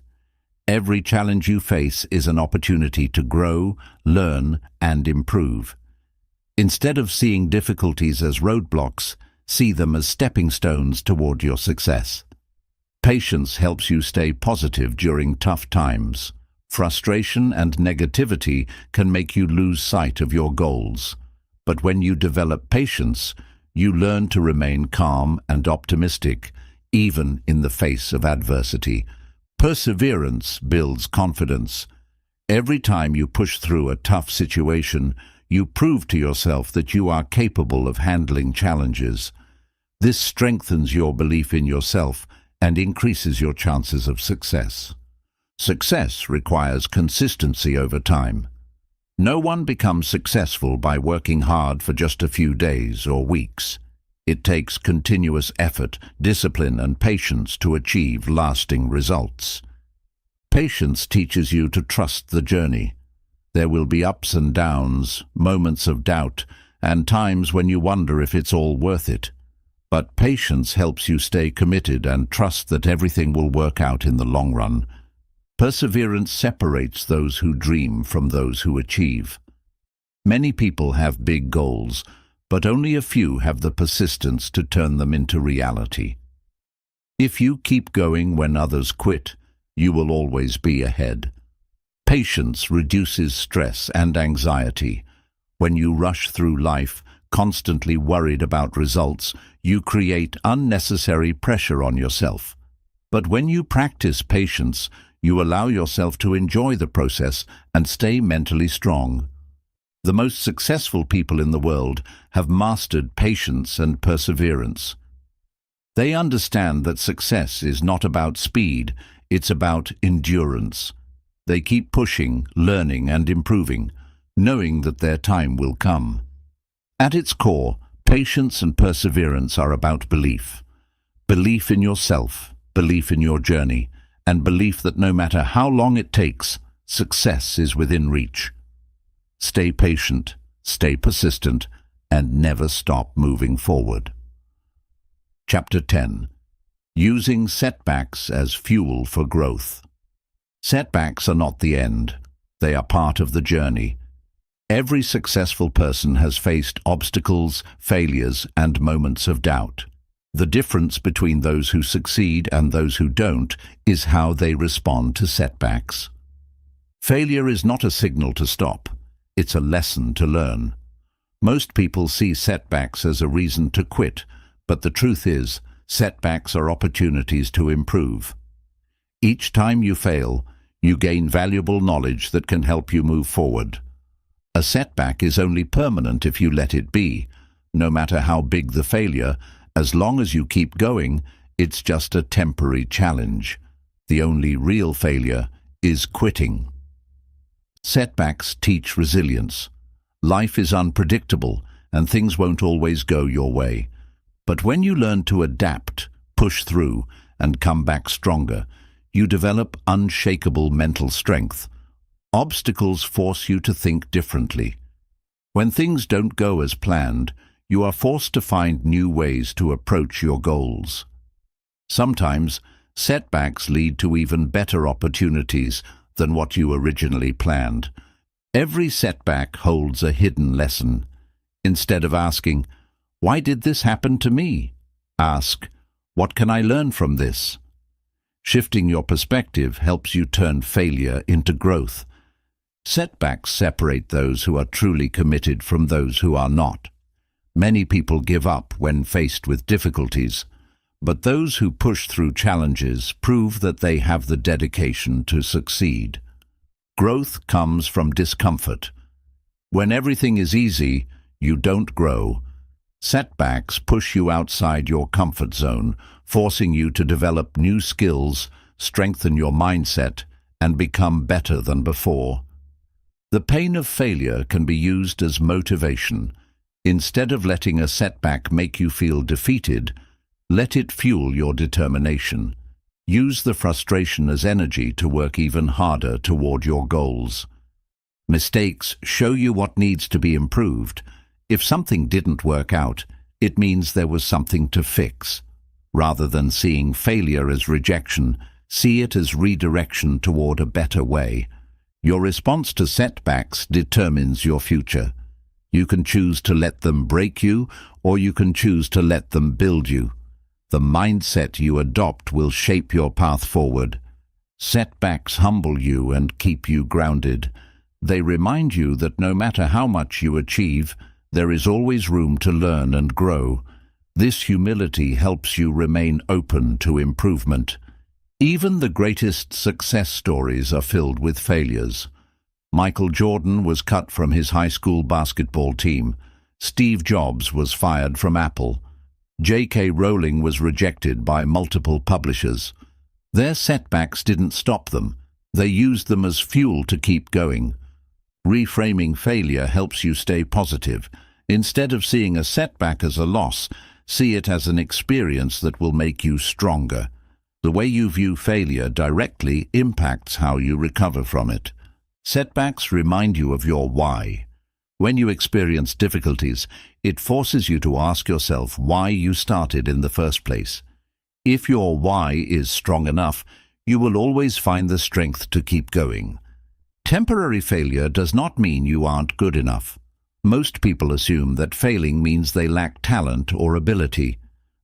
Every challenge you face is an opportunity to grow, learn, and improve. Instead of seeing difficulties as roadblocks, see them as stepping stones toward your success. Patience helps you stay positive during tough times. Frustration and negativity can make you lose sight of your goals. But when you develop patience, you learn to remain calm and optimistic, even in the face of adversity. Perseverance builds confidence. Every time you push through a tough situation, you prove to yourself that you are capable of handling challenges. This strengthens your belief in yourself and increases your chances of success. Success requires consistency over time. No one becomes successful by working hard for just a few days or weeks. It takes continuous effort, discipline, and patience to achieve lasting results. Patience teaches you to trust the journey. There will be ups and downs, moments of doubt, and times when you wonder if it's all worth it. But patience helps you stay committed and trust that everything will work out in the long run. Perseverance separates those who dream from those who achieve. Many people have big goals, but only a few have the persistence to turn them into reality. If you keep going when others quit, you will always be ahead. Patience reduces stress and anxiety. When you rush through life, constantly worried about results, you create unnecessary pressure on yourself. But when you practice patience, you allow yourself to enjoy the process and stay mentally strong. The most successful people in the world have mastered patience and perseverance. They understand that success is not about speed, it's about endurance. They keep pushing, learning, and improving, knowing that their time will come. At its core, patience and perseverance are about belief. Belief in yourself, belief in your journey, and belief that no matter how long it takes, success is within reach. Stay patient, stay persistent, and never stop moving forward. Chapter 10. Using setbacks as fuel for growth. Setbacks are not the end. They are part of the journey. Every successful person has faced obstacles, failures, and moments of doubt. The difference between those who succeed and those who don't is how they respond to setbacks. Failure is not a signal to stop. It's a lesson to learn. Most people see setbacks as a reason to quit, but the truth is, setbacks are opportunities to improve. Each time you fail, you gain valuable knowledge that can help you move forward. A setback is only permanent if you let it be. No matter how big the failure, as long as you keep going, it's just a temporary challenge. The only real failure is quitting. Setbacks teach resilience. Life is unpredictable, and things won't always go your way. But when you learn to adapt, push through, and come back stronger, you develop unshakable mental strength. Obstacles force you to think differently. When things don't go as planned, you are forced to find new ways to approach your goals. Sometimes, setbacks lead to even better opportunities than what you originally planned. Every setback holds a hidden lesson. Instead of asking, "Why did this happen to me?" ask, "What can I learn from this?" Shifting your perspective helps you turn failure into growth. Setbacks separate those who are truly committed from those who are not. Many people give up when faced with difficulties, but those who push through challenges prove that they have the dedication to succeed. Growth comes from discomfort. When everything is easy, you don't grow. Setbacks push you outside your comfort zone, forcing you to develop new skills, strengthen your mindset, and become better than before. The pain of failure can be used as motivation. Instead of letting a setback make you feel defeated, let it fuel your determination. Use the frustration as energy to work even harder toward your goals. Mistakes show you what needs to be improved. If something didn't work out, it means there was something to fix. Rather than seeing failure as rejection, see it as redirection toward a better way. Your response to setbacks determines your future. You can choose to let them break you, or you can choose to let them build you. The mindset you adopt will shape your path forward. Setbacks humble you and keep you grounded. They remind you that no matter how much you achieve, there is always room to learn and grow. This humility helps you remain open to improvement. Even the greatest success stories are filled with failures. Michael Jordan was cut from his high school basketball team. Steve Jobs was fired from Apple. J.K. Rowling was rejected by multiple publishers. Their setbacks didn't stop them. They used them as fuel to keep going. Reframing failure helps you stay positive. Instead of seeing a setback as a loss, see it as an experience that will make you stronger. The way you view failure directly impacts how you recover from it. Setbacks remind you of your why. When you experience difficulties, it forces you to ask yourself why you started in the first place. If your why is strong enough, you will always find the strength to keep going. Temporary failure does not mean you aren't good enough. Most people assume that failing means they lack talent or ability.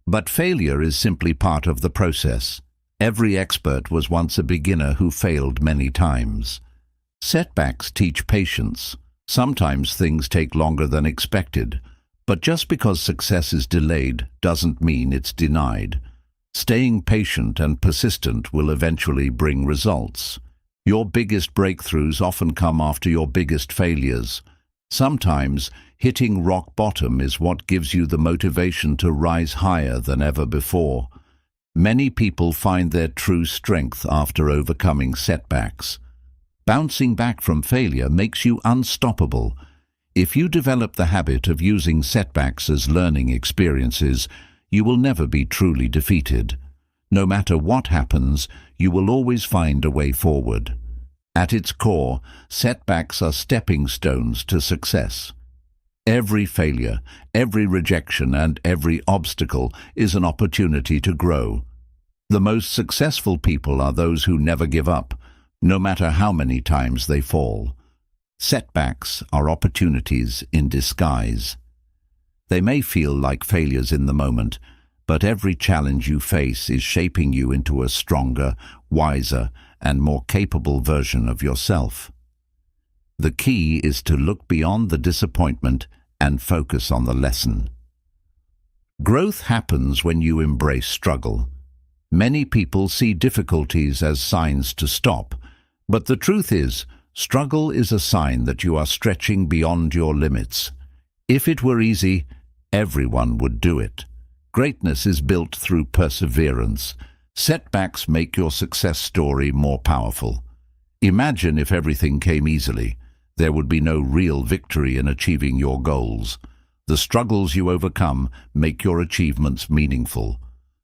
But failure is simply part of the process. Every expert was once a beginner who failed many times. Setbacks teach patience. Sometimes things take longer than expected, but just because success is delayed doesn't mean it's denied. Staying patient and persistent will eventually bring results. Your biggest breakthroughs often come after your biggest failures. Sometimes hitting rock bottom is what gives you the motivation to rise higher than ever before. Many people find their true strength after overcoming setbacks. Bouncing back from failure makes you unstoppable. If you develop the habit of using setbacks as learning experiences, you will never be truly defeated. No matter what happens, you will always find a way forward. At its core, setbacks are stepping stones to success. Every failure, every rejection, and every obstacle is an opportunity to grow. The most successful people are those who never give up, no matter how many times they fall. Setbacks are opportunities in disguise. They may feel like failures in the moment, but every challenge you face is shaping you into a stronger, wiser, and more capable version of yourself. The key is to look beyond the disappointment and focus on the lesson. Growth happens when you embrace struggle. Many people see difficulties as signs to stop, but the truth is, struggle is a sign that you are stretching beyond your limits. If it were easy, everyone would do it. Greatness is built through perseverance. Setbacks make your success story more powerful. Imagine if everything came easily. There would be no real victory in achieving your goals. The struggles you overcome make your achievements meaningful.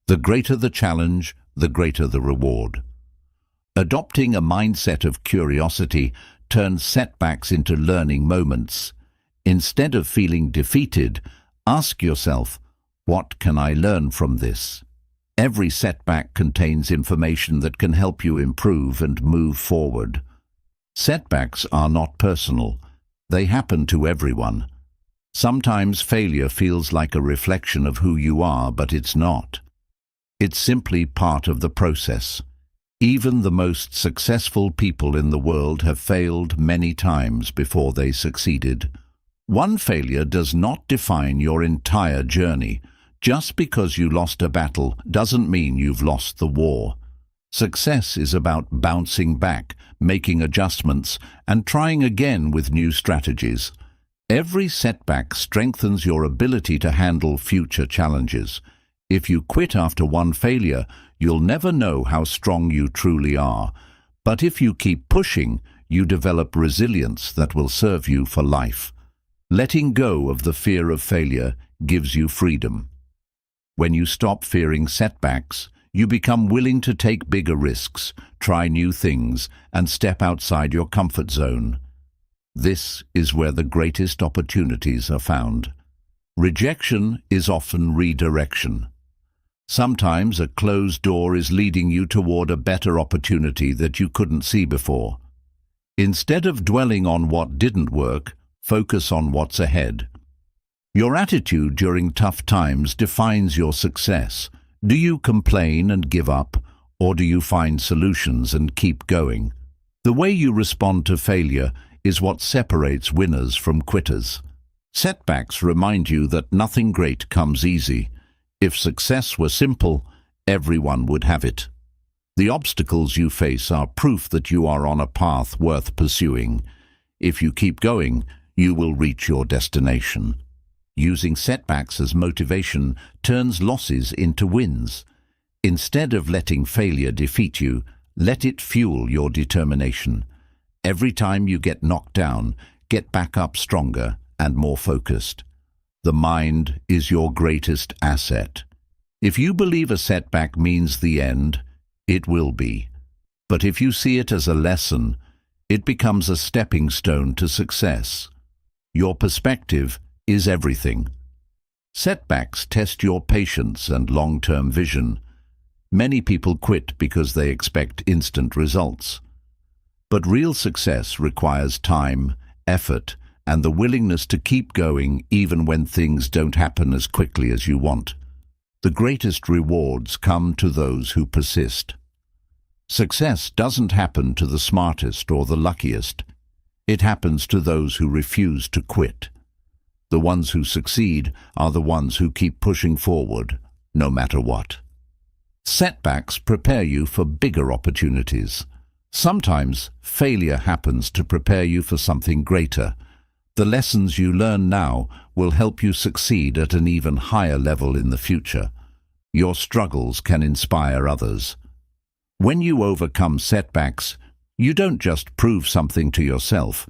The greater the challenge, the greater the reward. Adopting a mindset of curiosity turns setbacks into learning moments. Instead of feeling defeated, ask yourself, what can I learn from this? Every setback contains information that can help you improve and move forward. Setbacks are not personal. They happen to everyone. Sometimes failure feels like a reflection of who you are, but it's not. It's simply part of the process. Even the most successful people in the world have failed many times before they succeeded. One failure does not define your entire journey. Just because you lost a battle doesn't mean you've lost the war. Success is about bouncing back, making adjustments, and trying again with new strategies. Every setback strengthens your ability to handle future challenges. If you quit after one failure, you'll never know how strong you truly are. But if you keep pushing, you develop resilience that will serve you for life. Letting go of the fear of failure gives you freedom. When you stop fearing setbacks, you become willing to take bigger risks, try new things, and step outside your comfort zone. This is where the greatest opportunities are found. Rejection is often redirection. Sometimes a closed door is leading you toward a better opportunity that you couldn't see before. Instead of dwelling on what didn't work, focus on what's ahead. Your attitude during tough times defines your success. Do you complain and give up, or do you find solutions and keep going? The way you respond to failure is what separates winners from quitters. Setbacks remind you that nothing great comes easy. If success were simple, everyone would have it. The obstacles you face are proof that you are on a path worth pursuing. If you keep going, you will reach your destination. Using setbacks as motivation turns losses into wins. Instead of letting failure defeat you, let it fuel your determination. Every time you get knocked down, get back up stronger and more focused. The mind is your greatest asset. If you believe a setback means the end, it will be. But if you see it as a lesson, it becomes a stepping stone to success. Your perspective is everything. Setbacks test your patience and long-term vision. Many people quit because they expect instant results. But real success requires time, effort, and the willingness to keep going even when things don't happen as quickly as you want. The greatest rewards come to those who persist. Success doesn't happen to the smartest or the luckiest. It happens to those who refuse to quit. The ones who succeed are the ones who keep pushing forward, no matter what. Setbacks prepare you for bigger opportunities. Sometimes failure happens to prepare you for something greater. The lessons you learn now will help you succeed at an even higher level in the future. Your struggles can inspire others. When you overcome setbacks, you don't just prove something to yourself.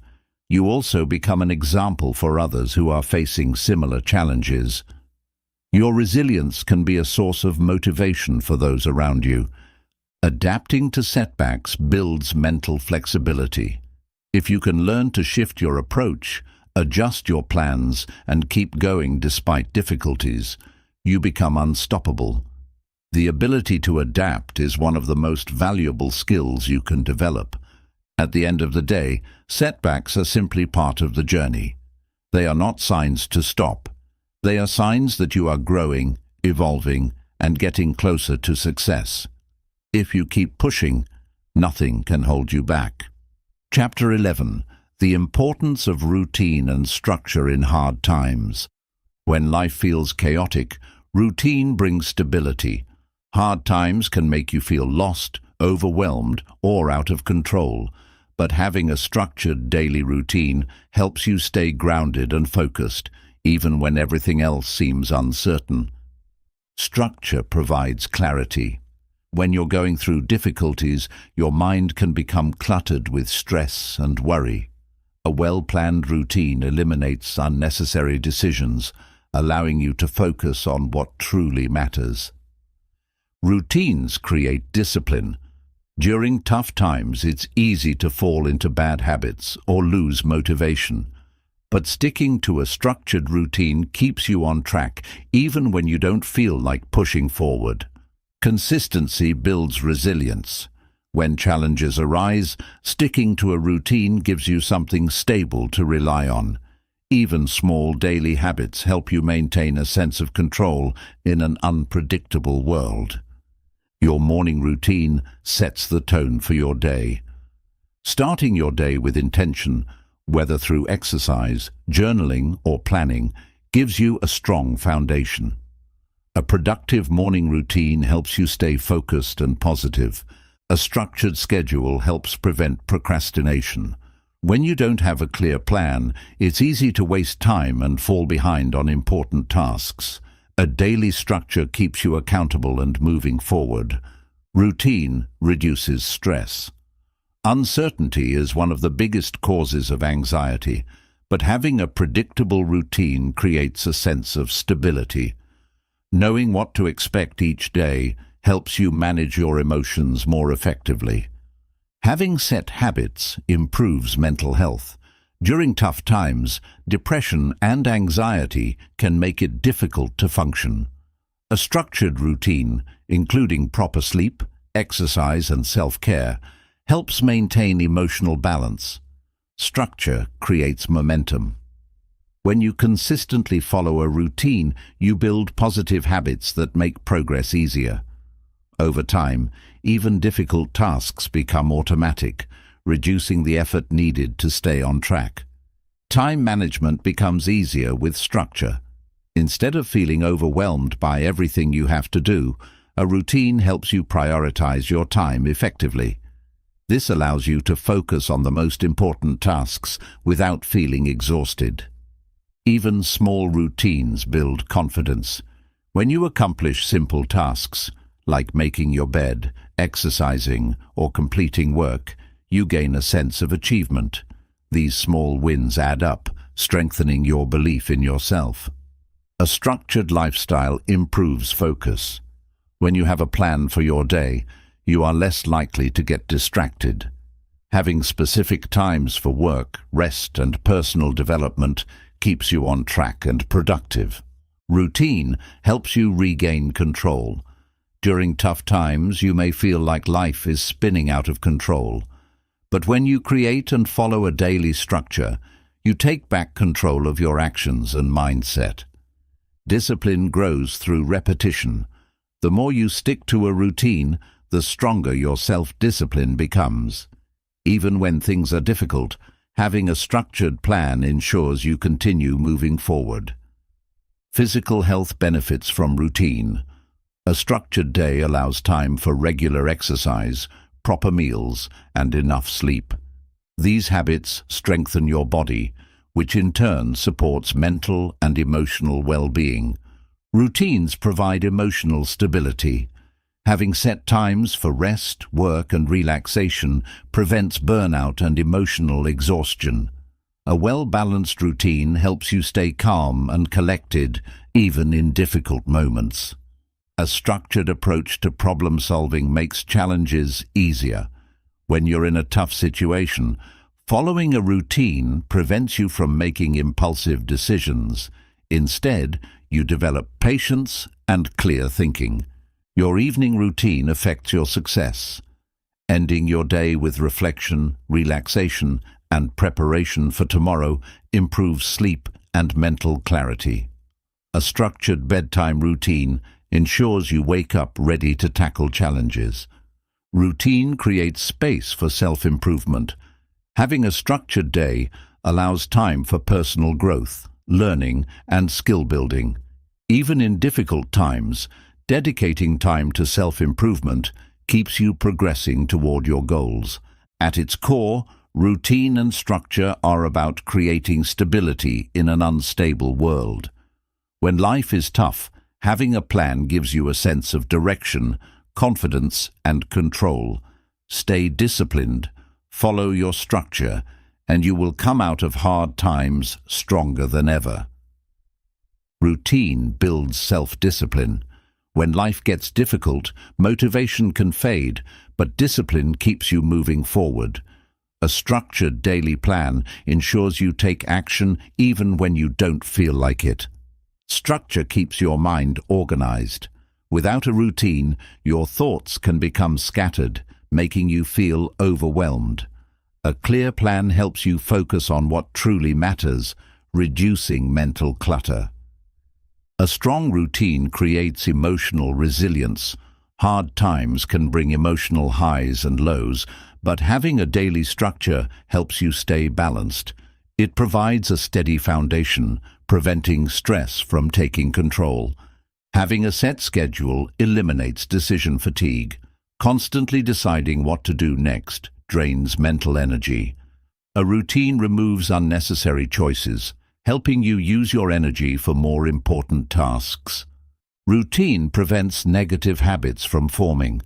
You also become an example for others who are facing similar challenges. Your resilience can be a source of motivation for those around you. Adapting to setbacks builds mental flexibility. If you can learn to shift your approach, adjust your plans, and keep going despite difficulties, you become unstoppable. The ability to adapt is one of the most valuable skills you can develop. At the end of the day, setbacks are simply part of the journey. They are not signs to stop. They are signs that you are growing, evolving, and getting closer to success. If you keep pushing, nothing can hold you back. Chapter 11. The importance of routine and structure in hard times. When life feels chaotic, routine brings stability. Hard times can make you feel lost, overwhelmed, or out of control. But having a structured daily routine helps you stay grounded and focused, even when everything else seems uncertain. Structure provides clarity. When you're going through difficulties, your mind can become cluttered with stress and worry. A well-planned routine eliminates unnecessary decisions, allowing you to focus on what truly matters. Routines create discipline. During tough times, it's easy to fall into bad habits or lose motivation. But sticking to a structured routine keeps you on track, even when you don't feel like pushing forward. Consistency builds resilience. When challenges arise, sticking to a routine gives you something stable to rely on. Even small daily habits help you maintain a sense of control in an unpredictable world. Your morning routine sets the tone for your day. Starting your day with intention, whether through exercise, journaling, or planning, gives you a strong foundation. A productive morning routine helps you stay focused and positive. A structured schedule helps prevent procrastination. When you don't have a clear plan, it's easy to waste time and fall behind on important tasks. A daily structure keeps you accountable and moving forward. Routine reduces stress. Uncertainty is one of the biggest causes of anxiety, but having a predictable routine creates a sense of stability. Knowing what to expect each day helps you manage your emotions more effectively. Having set habits improves mental health. During tough times, depression and anxiety can make it difficult to function. A structured routine, including proper sleep, exercise and self-care, helps maintain emotional balance. Structure creates momentum. When you consistently follow a routine, you build positive habits that make progress easier. Over time, even difficult tasks become automatic, reducing the effort needed to stay on track. Time management becomes easier with structure. Instead of feeling overwhelmed by everything you have to do, a routine helps you prioritize your time effectively. This allows you to focus on the most important tasks without feeling exhausted. Even small routines build confidence. When you accomplish simple tasks, like making your bed, exercising, or completing work, you gain a sense of achievement. These small wins add up, strengthening your belief in yourself. A structured lifestyle improves focus. When you have a plan for your day, you are less likely to get distracted. Having specific times for work, rest, and personal development keeps you on track and productive. Routine helps you regain control. During tough times, you may feel like life is spinning out of control. But when you create and follow a daily structure, you take back control of your actions and mindset. Discipline grows through repetition. The more you stick to a routine, the stronger your self-discipline becomes. Even when things are difficult, having a structured plan ensures you continue moving forward. Physical health benefits from routine. A structured day allows time for regular exercise, proper meals, and enough sleep. These habits strengthen your body, which in turn supports mental and emotional well-being. Routines provide emotional stability. Having set times for rest, work, and relaxation prevents burnout and emotional exhaustion. A well-balanced routine helps you stay calm and collected, even in difficult moments. A structured approach to problem-solving makes challenges easier. When you're in a tough situation, following a routine prevents you from making impulsive decisions. Instead, you develop patience and clear thinking. Your evening routine affects your success. Ending your day with reflection, relaxation, and preparation for tomorrow improves sleep and mental clarity. A structured bedtime routine ensures you wake up ready to tackle challenges. Routine creates space for self-improvement. Having a structured day allows time for personal growth, learning, and skill building. Even in difficult times, dedicating time to self-improvement keeps you progressing toward your goals. At its core, routine and structure are about creating stability in an unstable world. When life is tough, having a plan gives you a sense of direction, confidence, and control. Stay disciplined, follow your structure, and you will come out of hard times stronger than ever. Routine builds self-discipline. When life gets difficult, motivation can fade, but discipline keeps you moving forward. A structured daily plan ensures you take action even when you don't feel like it. Structure keeps your mind organized. Without a routine, your thoughts can become scattered, making you feel overwhelmed. A clear plan helps you focus on what truly matters, reducing mental clutter. A strong routine creates emotional resilience. Hard times can bring emotional highs and lows, but having a daily structure helps you stay balanced. It provides a steady foundation, preventing stress from taking control. Having a set schedule eliminates decision fatigue. Constantly deciding what to do next drains mental energy. A routine removes unnecessary choices, helping you use your energy for more important tasks. Routine prevents negative habits from forming.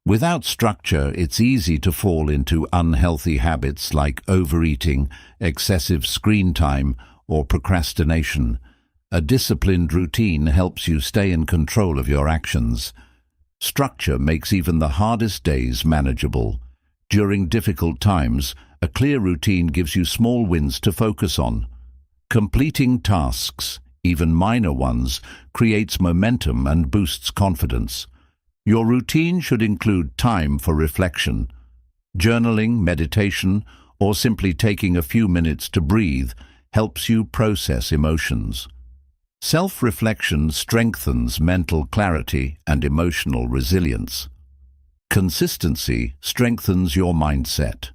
Without structure, it's easy to fall into unhealthy habits like overeating, excessive screen time, or procrastination. A disciplined routine helps you stay in control of your actions. Structure makes even the hardest days manageable. During difficult times, a clear routine gives you small wins to focus on. Completing tasks, even minor ones, creates momentum and boosts confidence. Your routine should include time for reflection. Journaling, meditation, or simply taking a few minutes to breathe helps you process emotions. Self-reflection strengthens mental clarity and emotional resilience. Consistency strengthens your mindset.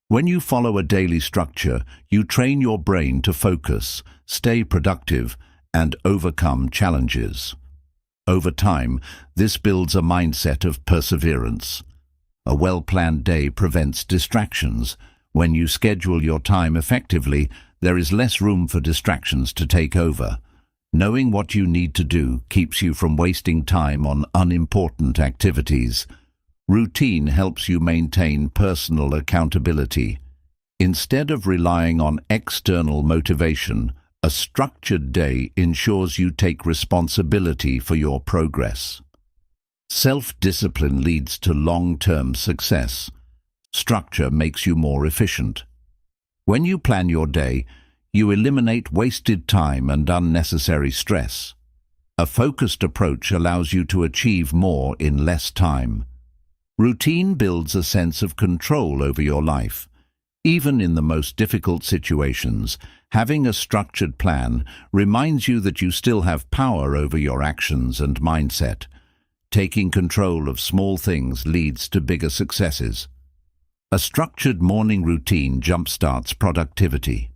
When you follow a daily structure, you train your brain to focus, stay productive, and overcome challenges. Over time, this builds a mindset of perseverance. A well-planned day prevents distractions. When you schedule your time effectively, there is less room for distractions to take over. Knowing what you need to do keeps you from wasting time on unimportant activities. Routine helps you maintain personal accountability. Instead of relying on external motivation, a structured day ensures you take responsibility for your progress. Self-discipline leads to long-term success. Structure makes you more efficient. When you plan your day, you eliminate wasted time and unnecessary stress. A focused approach allows you to achieve more in less time. Routine builds a sense of control over your life. Even in the most difficult situations, having a structured plan reminds you that you still have power over your actions and mindset. Taking control of small things leads to bigger successes. A structured morning routine jumpstarts productivity.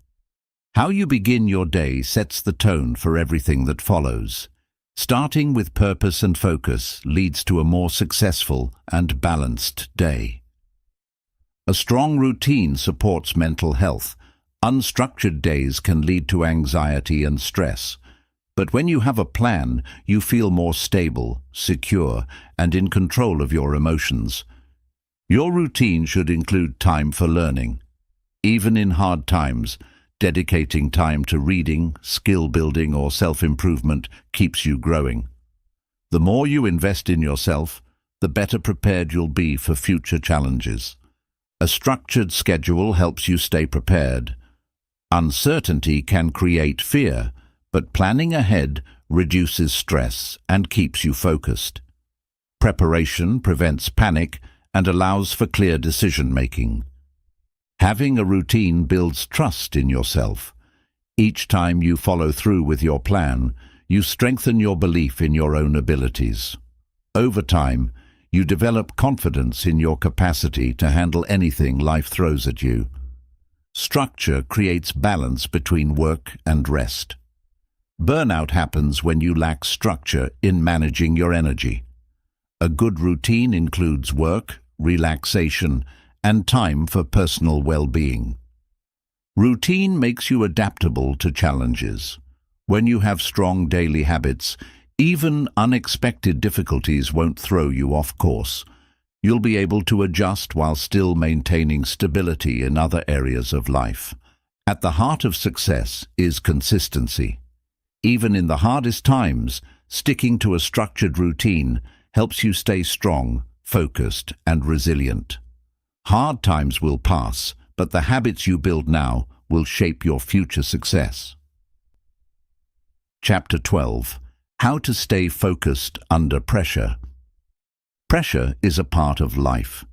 How you begin your day sets the tone for everything that follows. Starting with purpose and focus leads to a more successful and balanced day. A strong routine supports mental health. Unstructured days can lead to anxiety and stress. But when you have a plan, you feel more stable, secure, and in control of your emotions. Your routine should include time for learning. Even in hard times, dedicating time to reading, skill building, or self-improvement keeps you growing. The more you invest in yourself, the better prepared you'll be for future challenges. A structured schedule helps you stay prepared. Uncertainty can create fear, but planning ahead reduces stress and keeps you focused. Preparation prevents panic and allows for clear decision-making. Having a routine builds trust in yourself. Each time you follow through with your plan, you strengthen your belief in your own abilities. Over time, you develop confidence in your capacity to handle anything life throws at you. Structure creates balance between work and rest. Burnout happens when you lack structure in managing your energy. A good routine includes work, relaxation, and time for personal well-being. Routine makes you adaptable to challenges. When you have strong daily habits, even unexpected difficulties won't throw you off course. You'll be able to adjust while still maintaining stability in other areas of life. At the heart of success is consistency. Even in the hardest times, sticking to a structured routine helps you stay strong, focused, and resilient. Hard times will pass, but the habits you build now will shape your future success. Chapter 12. How to stay focused under pressure. Pressure is a part of life.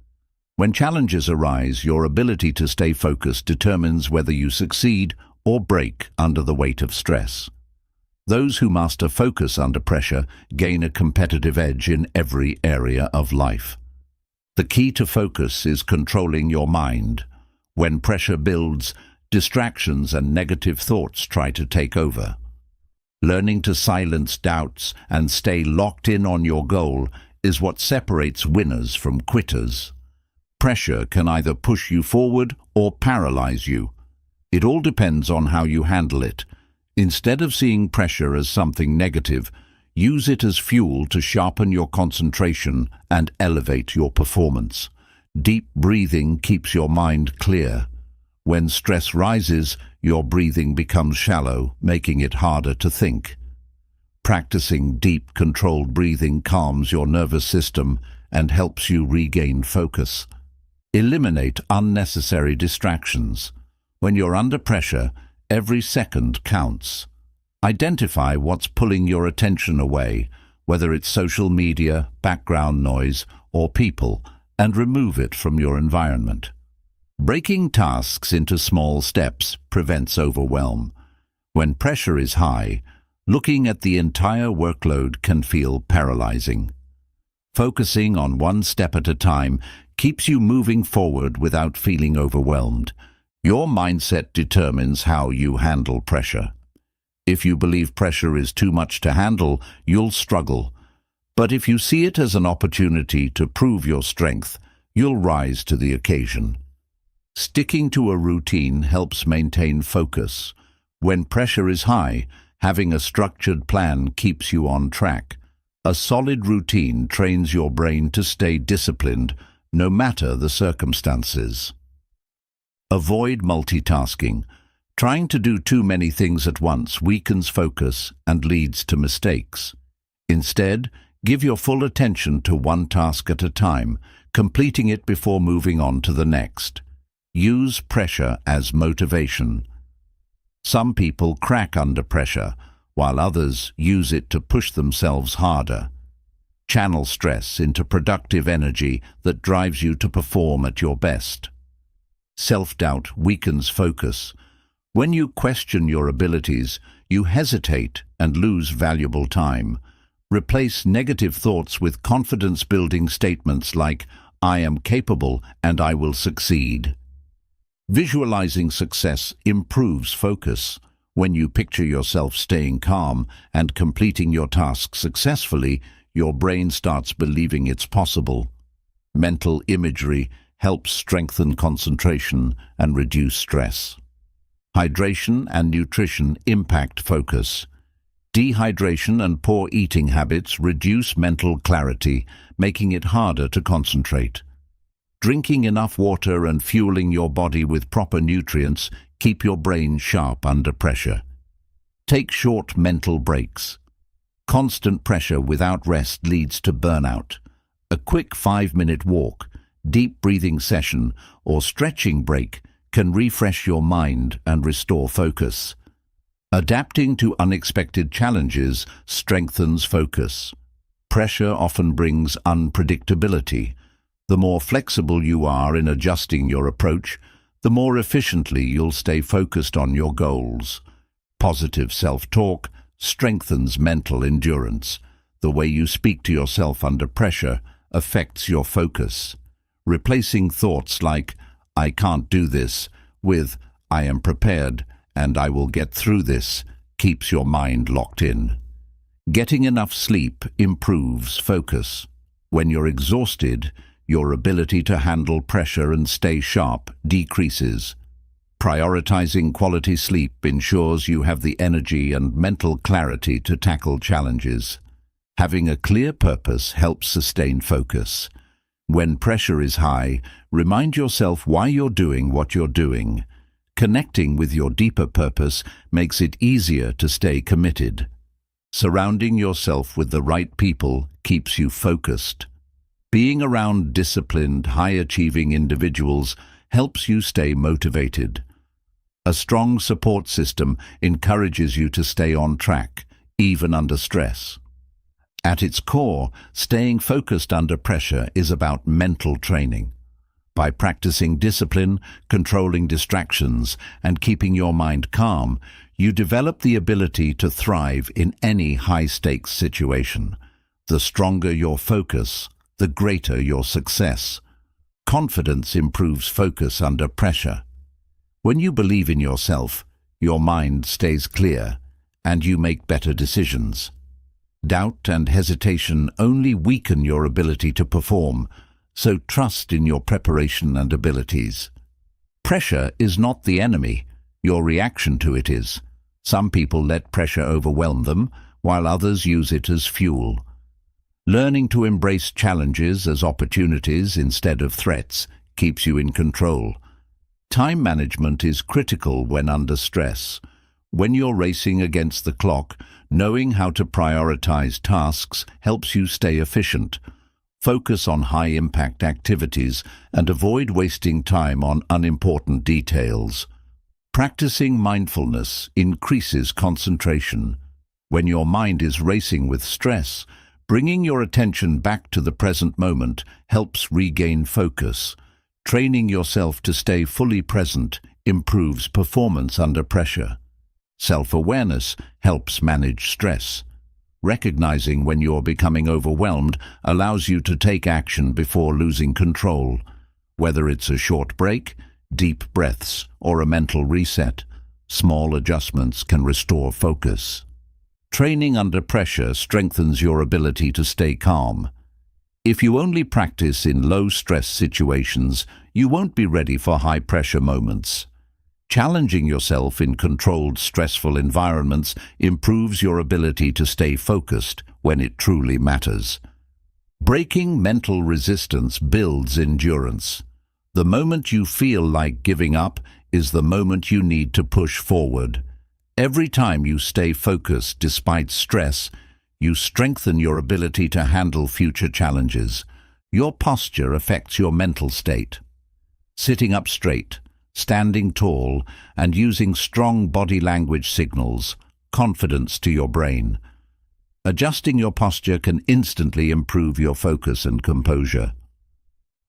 When challenges arise, your ability to stay focused determines whether you succeed or break under the weight of stress. Those who master focus under pressure gain a competitive edge in every area of life. The key to focus is controlling your mind. When pressure builds, distractions and negative thoughts try to take over. Learning to silence doubts and stay locked in on your goal is what separates winners from quitters. Pressure can either push you forward or paralyze you. It all depends on how you handle it. Instead of seeing pressure as something negative, use it as fuel to sharpen your concentration and elevate your performance. Deep breathing keeps your mind clear. When stress rises, your breathing becomes shallow, making it harder to think. Practicing deep, controlled breathing calms your nervous system and helps you regain focus. Eliminate unnecessary distractions. When you're under pressure, every second counts. Identify what's pulling your attention away, whether it's social media, background noise, or people, and remove it from your environment. Breaking tasks into small steps prevents overwhelm. When pressure is high, looking at the entire workload can feel paralyzing. Focusing on one step at a time keeps you moving forward without feeling overwhelmed. Your mindset determines how you handle pressure. If you believe pressure is too much to handle, you'll struggle. But if you see it as an opportunity to prove your strength, you'll rise to the occasion. Sticking to a routine helps maintain focus. When pressure is high, having a structured plan keeps you on track. A solid routine trains your brain to stay disciplined, no matter the circumstances. Avoid multitasking. Trying to do too many things at once weakens focus and leads to mistakes. Instead, give your full attention to one task at a time, completing it before moving on to the next. Use pressure as motivation. Some people crack under pressure, while others use it to push themselves harder. Channel stress into productive energy that drives you to perform at your best. Self-doubt weakens focus. When you question your abilities, you hesitate and lose valuable time. Replace negative thoughts with confidence-building statements like, "I am capable and I will succeed." Visualizing success improves focus. When you picture yourself staying calm and completing your task successfully, your brain starts believing it's possible. Mental imagery helps strengthen concentration and reduce stress. Hydration and nutrition impact focus. Dehydration and poor eating habits reduce mental clarity, making it harder to concentrate. Drinking enough water and fueling your body with proper nutrients keep your brain sharp under pressure. Take short mental breaks. Constant pressure without rest leads to burnout. A quick 5-minute walk, deep breathing session, or stretching break can refresh your mind and restore focus. Adapting to unexpected challenges strengthens focus. Pressure often brings unpredictability. The more flexible you are in adjusting your approach, the more efficiently you'll stay focused on your goals. Positive self-talk strengthens mental endurance. The way you speak to yourself under pressure affects your focus. Replacing thoughts like, "I can't do this," with, "I am prepared and I will get through this," keeps your mind locked in. Getting enough sleep improves focus. When you're exhausted, your ability to handle pressure and stay sharp decreases. Prioritizing quality sleep ensures you have the energy and mental clarity to tackle challenges. Having a clear purpose helps sustain focus. When pressure is high, remind yourself why you're doing what you're doing. Connecting with your deeper purpose makes it easier to stay committed. Surrounding yourself with the right people keeps you focused. Being around disciplined, high-achieving individuals helps you stay motivated. A strong support system encourages you to stay on track, even under stress. At its core, staying focused under pressure is about mental training. By practicing discipline, controlling distractions, and keeping your mind calm, you develop the ability to thrive in any high-stakes situation. The stronger your focus, the greater your success. Confidence improves focus under pressure. When you believe in yourself, your mind stays clear, and you make better decisions. Doubt and hesitation only weaken your ability to perform, so trust in your preparation and abilities. Pressure is not the enemy, your reaction to it is. Some people let pressure overwhelm them, while others use it as fuel. Learning to embrace challenges as opportunities instead of threats keeps you in control. Time management is critical when under stress. When you're racing against the clock, knowing how to prioritize tasks helps you stay efficient. Focus on high-impact activities and avoid wasting time on unimportant details. Practicing mindfulness increases concentration. When your mind is racing with stress, bringing your attention back to the present moment helps regain focus. Training yourself to stay fully present improves performance under pressure. Self-awareness helps manage stress. Recognizing when you're becoming overwhelmed allows you to take action before losing control. Whether it's a short break, deep breaths, or a mental reset, small adjustments can restore focus. Training under pressure strengthens your ability to stay calm. If you only practice in low-stress situations, you won't be ready for high-pressure moments. Challenging yourself in controlled, stressful environments improves your ability to stay focused when it truly matters. Breaking mental resistance builds endurance. The moment you feel like giving up is the moment you need to push forward. Every time you stay focused despite stress, you strengthen your ability to handle future challenges. Your posture affects your mental state. Sitting up straight, standing tall, and using strong body language signals confidence to your brain. Adjusting your posture can instantly improve your focus and composure.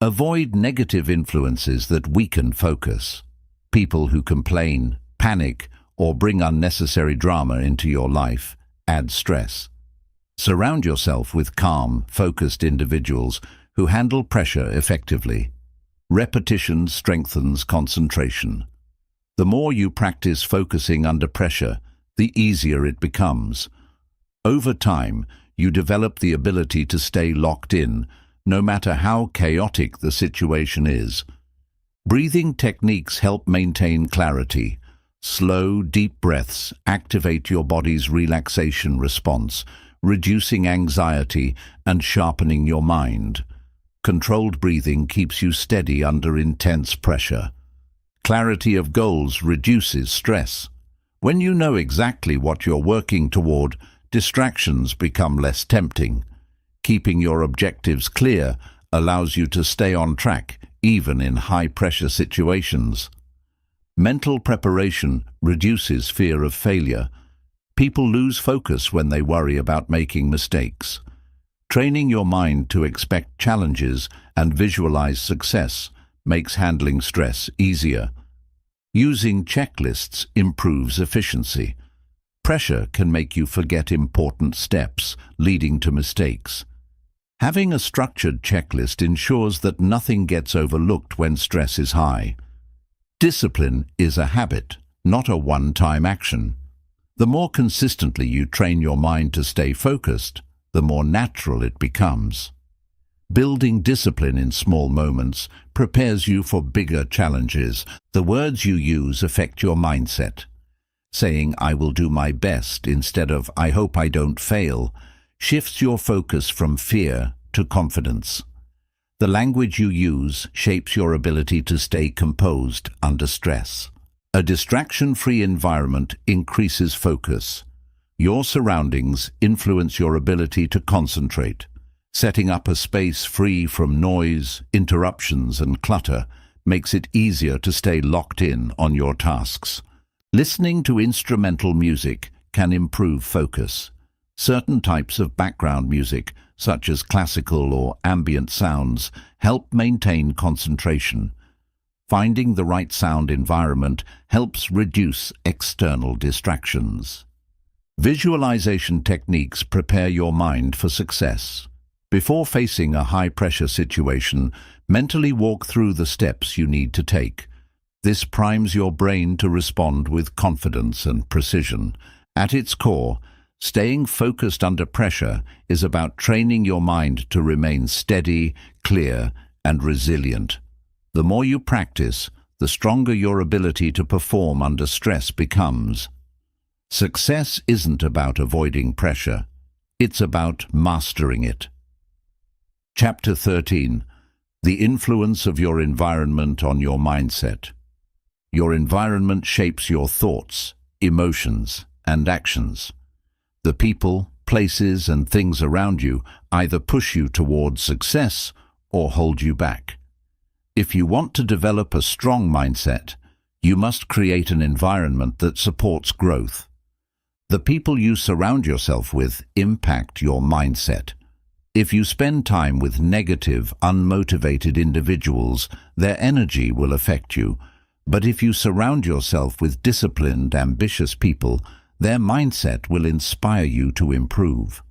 Avoid negative influences that weaken focus. People who complain, panic, or bring unnecessary drama into your life add stress. Surround yourself with calm, focused individuals who handle pressure effectively. Repetition strengthens concentration. The more you practice focusing under pressure, the easier it becomes. Over time, you develop the ability to stay locked in, no matter how chaotic the situation is. Breathing techniques help maintain clarity. Slow, deep breaths activate your body's relaxation response, reducing anxiety and sharpening your mind. Controlled breathing keeps you steady under intense pressure. Clarity of goals reduces stress. When you know exactly what you're working toward, distractions become less tempting. Keeping your objectives clear allows you to stay on track, even in high-pressure situations. Mental preparation reduces fear of failure. People lose focus when they worry about making mistakes. Training your mind to expect challenges and visualize success makes handling stress easier. Using checklists improves efficiency. Pressure can make you forget important steps, leading to mistakes. Having a structured checklist ensures that nothing gets overlooked when stress is high. Discipline is a habit, not a one-time action. The more consistently you train your mind to stay focused, the more natural it becomes. Building discipline in small moments prepares you for bigger challenges. The words you use affect your mindset. Saying, "I will do my best," instead of "I hope I don't fail," shifts your focus from fear to confidence. The language you use shapes your ability to stay composed under stress. A distraction-free environment increases focus. Your surroundings influence your ability to concentrate. Setting up a space free from noise, interruptions, and clutter makes it easier to stay locked in on your tasks. Listening to instrumental music can improve focus. Certain types of background music, such as classical or ambient sounds, help maintain concentration. Finding the right sound environment helps reduce external distractions. Visualization techniques prepare your mind for success. Before facing a high-pressure situation, mentally walk through the steps you need to take. This primes your brain to respond with confidence and precision. At its core, staying focused under pressure is about training your mind to remain steady, clear, and resilient. The more you practice, the stronger your ability to perform under stress becomes. Success isn't about avoiding pressure. It's about mastering it. Chapter 13. The influence of your environment on your mindset. Your environment shapes your thoughts, emotions, and actions. The people, places, and things around you either push you towards success or hold you back. If you want to develop a strong mindset, you must create an environment that supports growth. The people you surround yourself with impact your mindset. If you spend time with negative, unmotivated individuals, their energy will affect you. But if you surround yourself with disciplined, ambitious people, their mindset will inspire you to improve.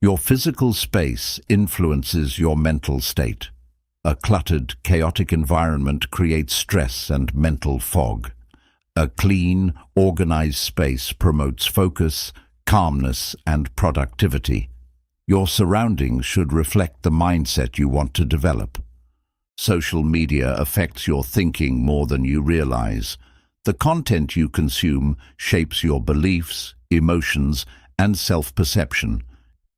Your physical space influences your mental state. A cluttered, chaotic environment creates stress and mental fog. A clean, organized space promotes focus, calmness, and productivity. Your surroundings should reflect the mindset you want to develop. Social media affects your thinking more than you realize. The content you consume shapes your beliefs, emotions, and self-perception.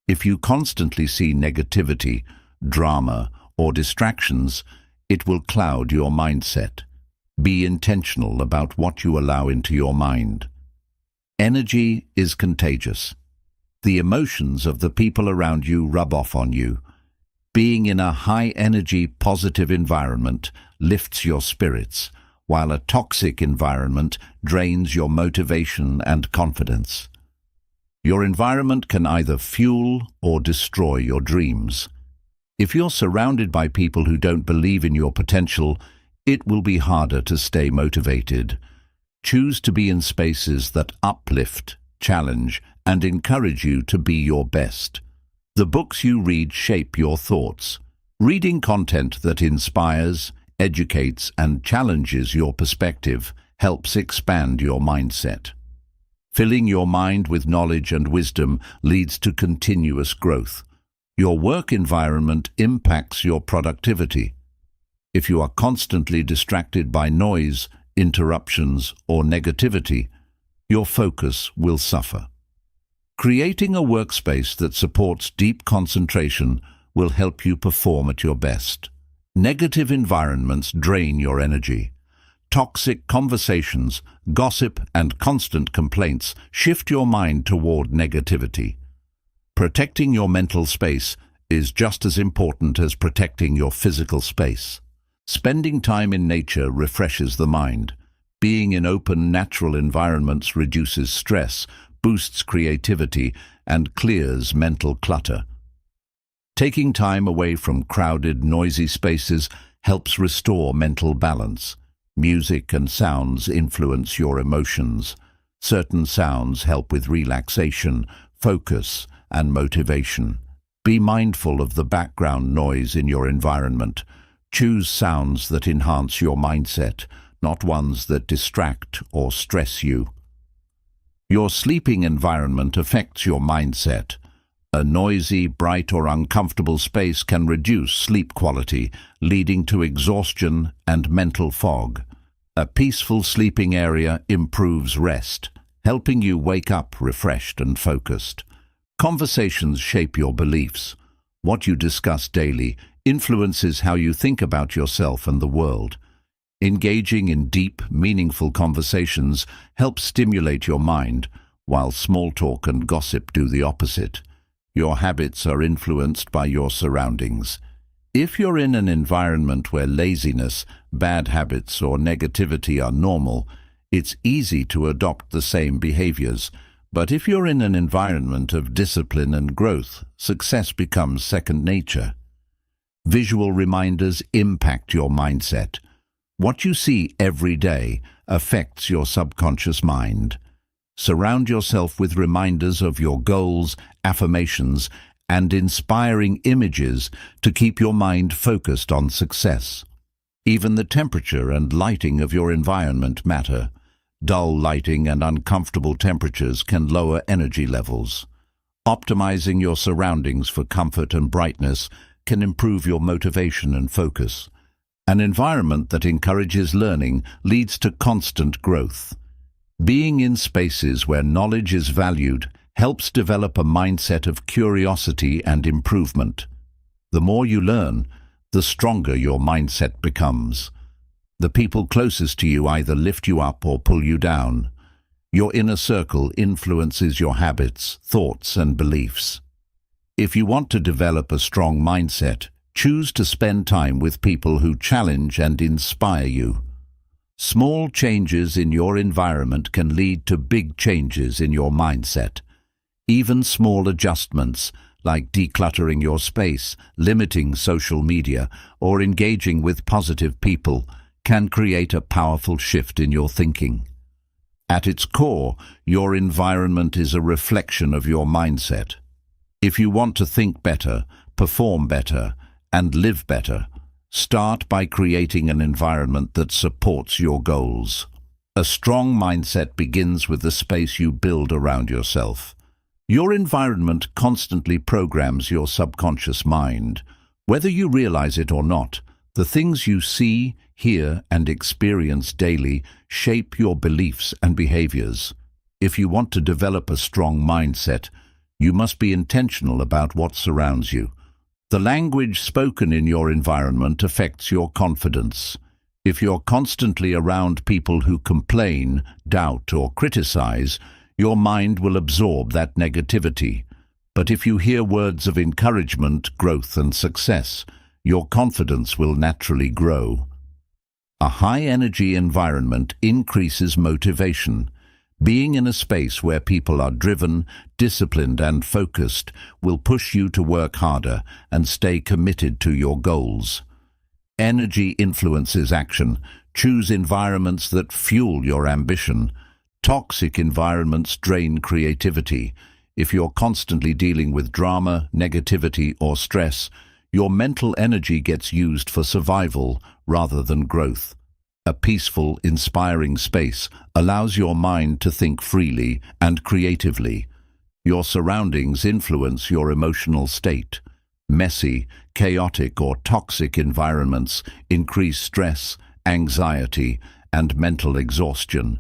If you constantly see negativity, drama, or distractions, it will cloud your mindset. Be intentional about what you allow into your mind. Energy is contagious. The emotions of the people around you rub off on you. Being in a high-energy, positive environment lifts your spirits, while a toxic environment drains your motivation and confidence. Your environment can either fuel or destroy your dreams. If you're surrounded by people who don't believe in your potential, it will be harder to stay motivated. Choose to be in spaces that uplift, challenge, and encourage you to be your best. The books you read shape your thoughts. Reading content that inspires, educates, and challenges your perspective helps expand your mindset. Filling your mind with knowledge and wisdom leads to continuous growth. Your work environment impacts your productivity. If you are constantly distracted by noise, interruptions, or negativity, your focus will suffer. Creating a workspace that supports deep concentration will help you perform at your best. Negative environments drain your energy. Toxic conversations, gossip, and constant complaints shift your mind toward negativity. Protecting your mental space is just as important as protecting your physical space. Spending time in nature refreshes the mind. Being in open, natural environments reduces stress, boosts creativity, and clears mental clutter. Taking time away from crowded, noisy spaces helps restore mental balance. Music and sounds influence your emotions. Certain sounds help with relaxation, focus, and motivation. Be mindful of the background noise in your environment. Choose sounds that enhance your mindset, not ones that distract or stress you. Your sleeping environment affects your mindset. A noisy, bright, or uncomfortable space can reduce sleep quality, leading to exhaustion and mental fog. A peaceful sleeping area improves rest, helping you wake up refreshed and focused. Conversations shape your beliefs. What you discuss daily influences how you think about yourself and the world. Engaging in deep, meaningful conversations helps stimulate your mind, while small talk and gossip do the opposite. Your habits are influenced by your surroundings. If you're in an environment where laziness, bad habits, or negativity are normal, it's easy to adopt the same behaviors. But if you're in an environment of discipline and growth, success becomes second nature. Visual reminders impact your mindset. What you see every day affects your subconscious mind. Surround yourself with reminders of your goals, affirmations, and inspiring images to keep your mind focused on success. Even the temperature and lighting of your environment matter. Dull lighting and uncomfortable temperatures can lower energy levels. Optimizing your surroundings for comfort and brightness can improve your motivation and focus. An environment that encourages learning leads to constant growth. Being in spaces where knowledge is valued helps develop a mindset of curiosity and improvement. The more you learn, the stronger your mindset becomes. The people closest to you either lift you up or pull you down. Your inner circle influences your habits, thoughts, and beliefs. If you want to develop a strong mindset, choose to spend time with people who challenge and inspire you. Small changes in your environment can lead to big changes in your mindset. Even small adjustments, like decluttering your space, limiting social media, or engaging with positive people, can create a powerful shift in your thinking. At its core, your environment is a reflection of your mindset. If you want to think better, perform better, and live better, start by creating an environment that supports your goals. A strong mindset begins with the space you build around yourself. Your environment constantly programs your subconscious mind. Whether you realize it or not, the things you see, hear, and experience daily shape your beliefs and behaviors. If you want to develop a strong mindset, you must be intentional about what surrounds you. The language spoken in your environment affects your confidence. If you're constantly around people who complain, doubt, or criticize, your mind will absorb that negativity. But if you hear words of encouragement, growth, and success, your confidence will naturally grow. A high-energy environment increases motivation. Being in a space where people are driven, disciplined, and focused will push you to work harder and stay committed to your goals. Energy influences action. Choose environments that fuel your ambition. Toxic environments drain creativity. If you're constantly dealing with drama, negativity, or stress, your mental energy gets used for survival rather than growth. A peaceful, inspiring space allows your mind to think freely and creatively. Your surroundings influence your emotional state. Messy, chaotic, or toxic environments increase stress, anxiety, and mental exhaustion.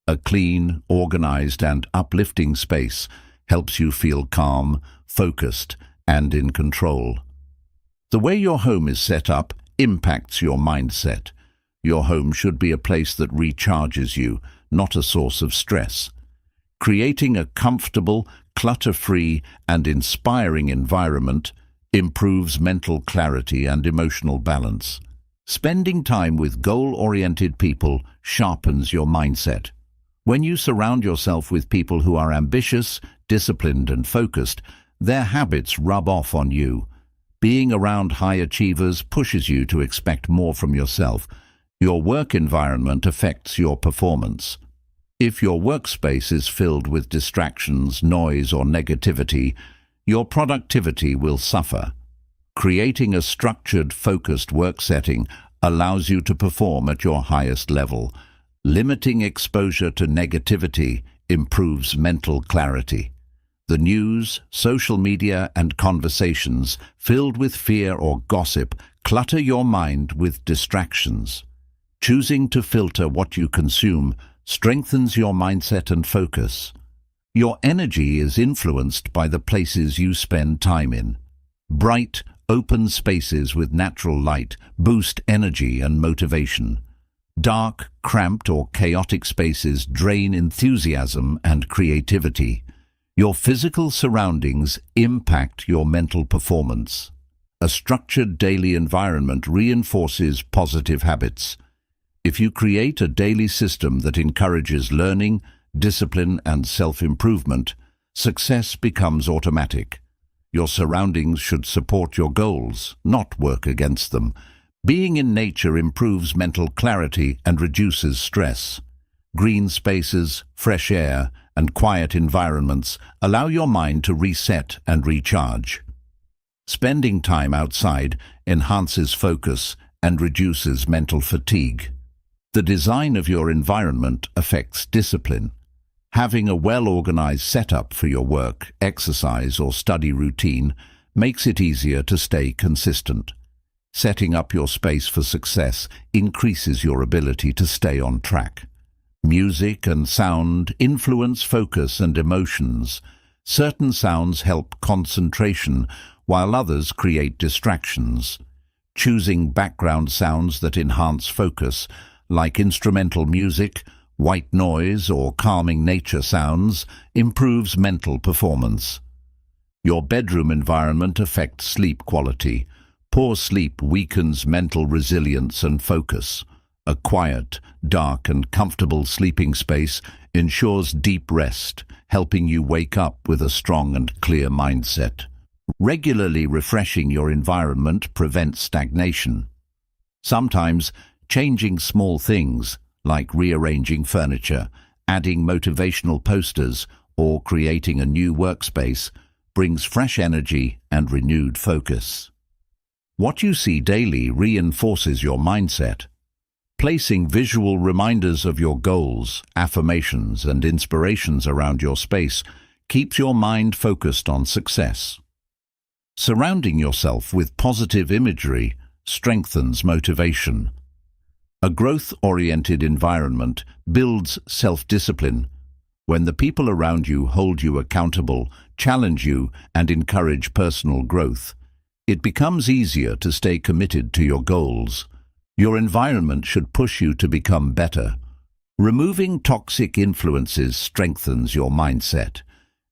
A clean, organized, and uplifting space helps you feel calm, focused, and in control. The way your home is set up impacts your mindset. Your home should be a place that recharges you, not a source of stress. Creating a comfortable, clutter-free, and inspiring environment improves mental clarity and emotional balance. Spending time with goal-oriented people sharpens your mindset. When you surround yourself with people who are ambitious, disciplined, and focused, their habits rub off on you. Being around high achievers pushes you to expect more from yourself. Your work environment affects your performance. If your workspace is filled with distractions, noise, or negativity, your productivity will suffer. Creating a structured, focused work setting allows you to perform at your highest level. Limiting exposure to negativity improves mental clarity. The news, social media, and conversations filled with fear or gossip clutter your mind with distractions. Choosing to filter what you consume strengthens your mindset and focus. Your energy is influenced by the places you spend time in. Bright, open spaces with natural light boost energy and motivation. Dark, cramped, or chaotic spaces drain enthusiasm and creativity. Your physical surroundings impact your mental performance. A structured daily environment reinforces positive habits. If you create a daily system that encourages learning, discipline, and self-improvement, success becomes automatic. Your surroundings should support your goals, not work against them. Being in nature improves mental clarity and reduces stress. Green spaces, fresh air, and quiet environments allow your mind to reset and recharge. Spending time outside enhances focus and reduces mental fatigue. The design of your environment affects discipline. Having a well-organized setup for your work, exercise, or study routine makes it easier to stay consistent. Setting up your space for success increases your ability to stay on track. Music and sound influence focus and emotions. Certain sounds help concentration, while others create distractions. Choosing background sounds that enhance focus, like instrumental music, white noise, or calming nature sounds, improves mental performance. Your bedroom environment affects sleep quality. Poor sleep weakens mental resilience and focus. A quiet, dark, and comfortable sleeping space ensures deep rest, helping you wake up with a strong and clear mindset. Regularly refreshing your environment prevents stagnation. Sometimes, changing small things, like rearranging furniture, adding motivational posters, or creating a new workspace, brings fresh energy and renewed focus. What you see daily reinforces your mindset. Placing visual reminders of your goals, affirmations, and inspirations around your space keeps your mind focused on success. Surrounding yourself with positive imagery strengthens motivation. A growth-oriented environment builds self-discipline. When the people around you hold you accountable, challenge you, and encourage personal growth, it becomes easier to stay committed to your goals. Your environment should push you to become better. Removing toxic influences strengthens your mindset.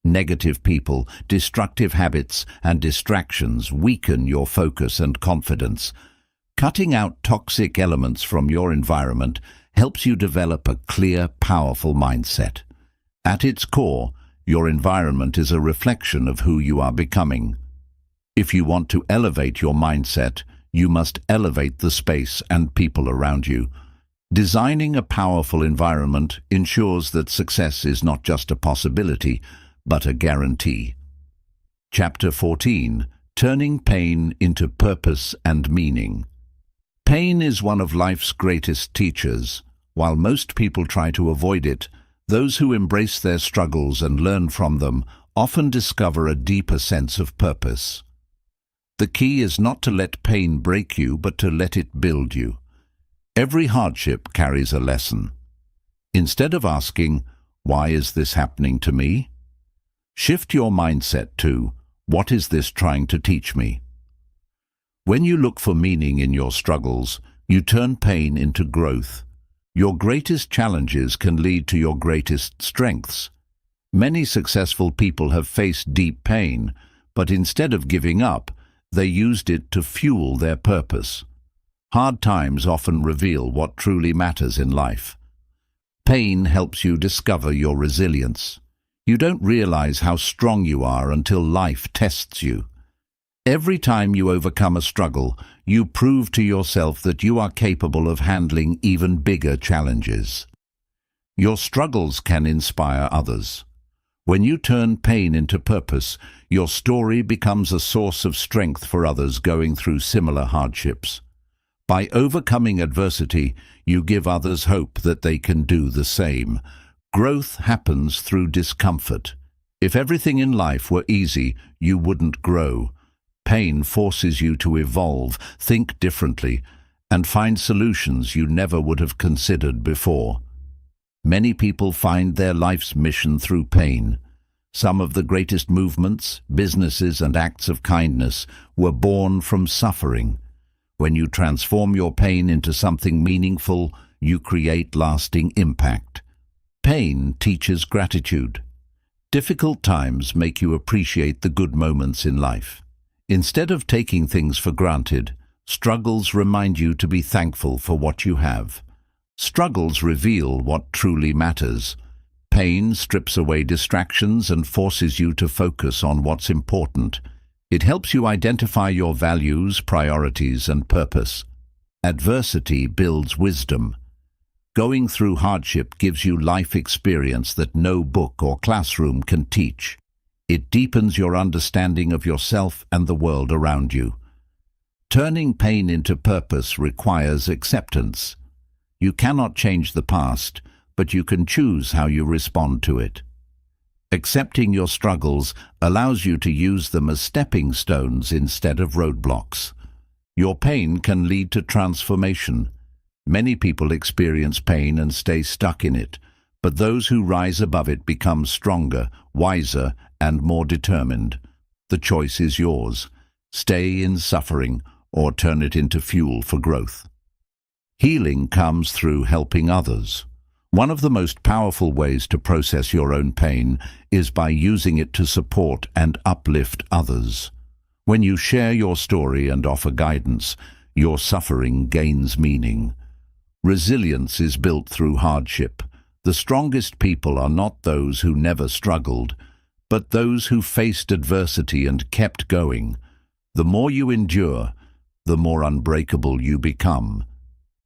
Negative people, destructive habits, and distractions weaken your focus and confidence. Cutting out toxic elements from your environment helps you develop a clear, powerful mindset. At its core, your environment is a reflection of who you are becoming. If you want to elevate your mindset, you must elevate the space and people around you. Designing a powerful environment ensures that success is not just a possibility, but a guarantee. Chapter 14: Turning Pain into Purpose and Meaning. Pain is one of life's greatest teachers. While most people try to avoid it, those who embrace their struggles and learn from them often discover a deeper sense of purpose. The key is not to let pain break you, but to let it build you. Every hardship carries a lesson. Instead of asking, "Why is this happening to me?" shift your mindset to, "What is this trying to teach me?" When you look for meaning in your struggles, you turn pain into growth. Your greatest challenges can lead to your greatest strengths. Many successful people have faced deep pain, but instead of giving up, they used it to fuel their purpose. Hard times often reveal what truly matters in life. Pain helps you discover your resilience. You don't realize how strong you are until life tests you. Every time you overcome a struggle, you prove to yourself that you are capable of handling even bigger challenges. Your struggles can inspire others. When you turn pain into purpose, your story becomes a source of strength for others going through similar hardships. By overcoming adversity, you give others hope that they can do the same. Growth happens through discomfort. If everything in life were easy, you wouldn't grow. Pain forces you to evolve, think differently, and find solutions you never would have considered before. Many people find their life's mission through pain. Some of the greatest movements, businesses, and acts of kindness were born from suffering. When you transform your pain into something meaningful, you create lasting impact. Pain teaches gratitude. Difficult times make you appreciate the good moments in life. Instead of taking things for granted, struggles remind you to be thankful for what you have. Struggles reveal what truly matters. Pain strips away distractions and forces you to focus on what's important. It helps you identify your values, priorities, and purpose. Adversity builds wisdom. Going through hardship gives you life experience that no book or classroom can teach. It deepens your understanding of yourself and the world around you. Turning pain into purpose requires acceptance. You cannot change the past, but you can choose how you respond to it. Accepting your struggles allows you to use them as stepping stones instead of roadblocks. Your pain can lead to transformation. Many people experience pain and stay stuck in it, but those who rise above it become stronger, wiser, and more determined. The choice is yours. Stay in suffering or turn it into fuel for growth. Healing comes through helping others. One of the most powerful ways to process your own pain is by using it to support and uplift others. When you share your story and offer guidance, your suffering gains meaning. Resilience is built through hardship. The strongest people are not those who never struggled, but those who faced adversity and kept going. The more you endure, the more unbreakable you become.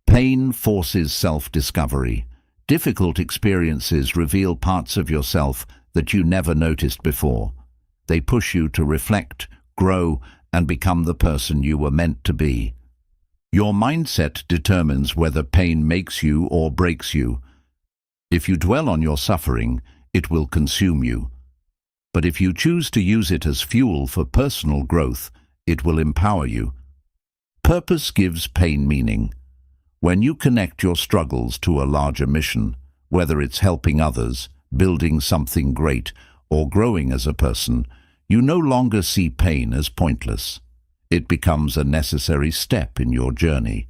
Pain forces self-discovery. Difficult experiences reveal parts of yourself that you never noticed before. They push you to reflect, grow, and become the person you were meant to be. Your mindset determines whether pain makes you or breaks you. If you dwell on your suffering, it will consume you. But if you choose to use it as fuel for personal growth, it will empower you. Purpose gives pain meaning. When you connect your struggles to a larger mission, whether it's helping others, building something great, or growing as a person, you no longer see pain as pointless. It becomes a necessary step in your journey.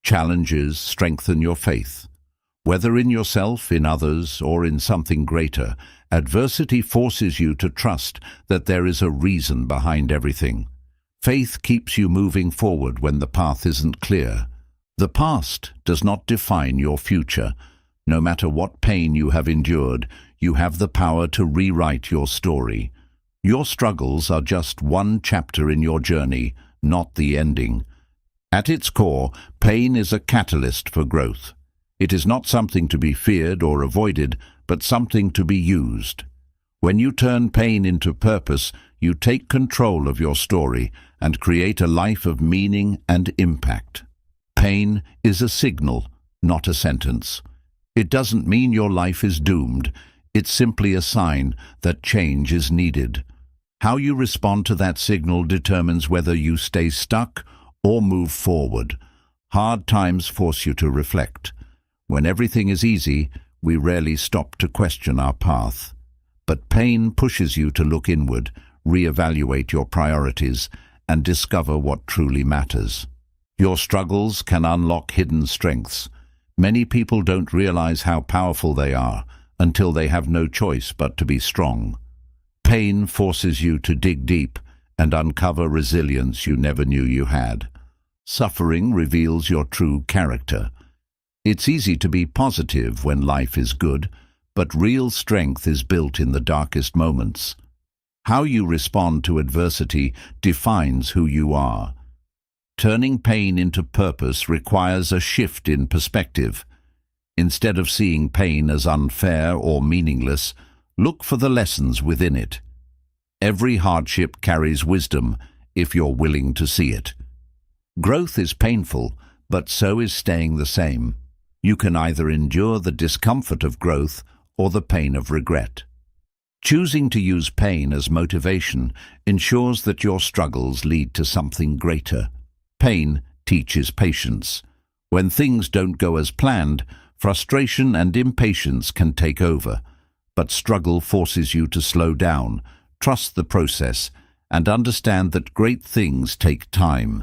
Challenges strengthen your faith. Whether in yourself, in others, or in something greater, adversity forces you to trust that there is a reason behind everything. Faith keeps you moving forward when the path isn't clear. The past does not define your future. No matter what pain you have endured, you have the power to rewrite your story. Your struggles are just one chapter in your journey, not the ending. At its core, pain is a catalyst for growth. It is not something to be feared or avoided, but something to be used. When you turn pain into purpose, you take control of your story and create a life of meaning and impact. Pain is a signal, not a sentence. It doesn't mean your life is doomed. It's simply a sign that change is needed. How you respond to that signal determines whether you stay stuck or move forward. Hard times force you to reflect. When everything is easy, we rarely stop to question our path. But pain pushes you to look inward, reevaluate your priorities, and discover what truly matters. Your struggles can unlock hidden strengths. Many people don't realize how powerful they are until they have no choice but to be strong. Pain forces you to dig deep and uncover resilience you never knew you had. Suffering reveals your true character. It's easy to be positive when life is good, but real strength is built in the darkest moments. How you respond to adversity defines who you are. Turning pain into purpose requires a shift in perspective. Instead of seeing pain as unfair or meaningless, look for the lessons within it. Every hardship carries wisdom if you're willing to see it. Growth is painful, but so is staying the same. You can either endure the discomfort of growth or the pain of regret. Choosing to use pain as motivation ensures that your struggles lead to something greater. Pain teaches patience. When things don't go as planned, frustration and impatience can take over. But struggle forces you to slow down, trust the process, and understand that great things take time.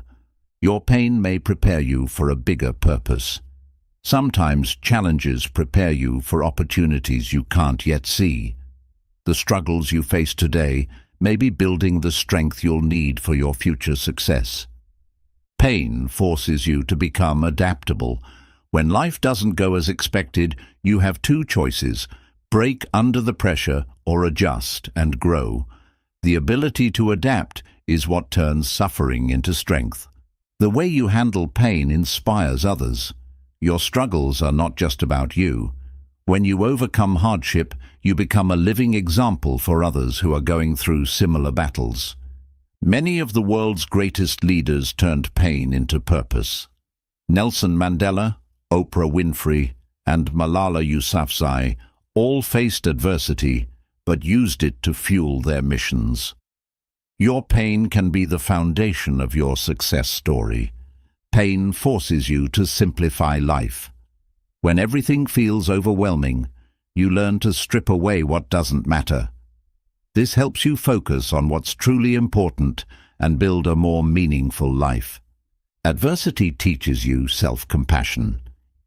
Your pain may prepare you for a bigger purpose. Sometimes challenges prepare you for opportunities you can't yet see. The struggles you face today may be building the strength you'll need for your future success. Pain forces you to become adaptable. When life doesn't go as expected, you have two choices: break under the pressure or adjust and grow. The ability to adapt is what turns suffering into strength. The way you handle pain inspires others. Your struggles are not just about you. When you overcome hardship, you become a living example for others who are going through similar battles. Many of the world's greatest leaders turned pain into purpose. Nelson Mandela, Oprah Winfrey, and Malala Yousafzai all faced adversity, but used it to fuel their missions. Your pain can be the foundation of your success story. Pain forces you to simplify life. When everything feels overwhelming, you learn to strip away what doesn't matter. This helps you focus on what's truly important and build a more meaningful life. Adversity teaches you self-compassion.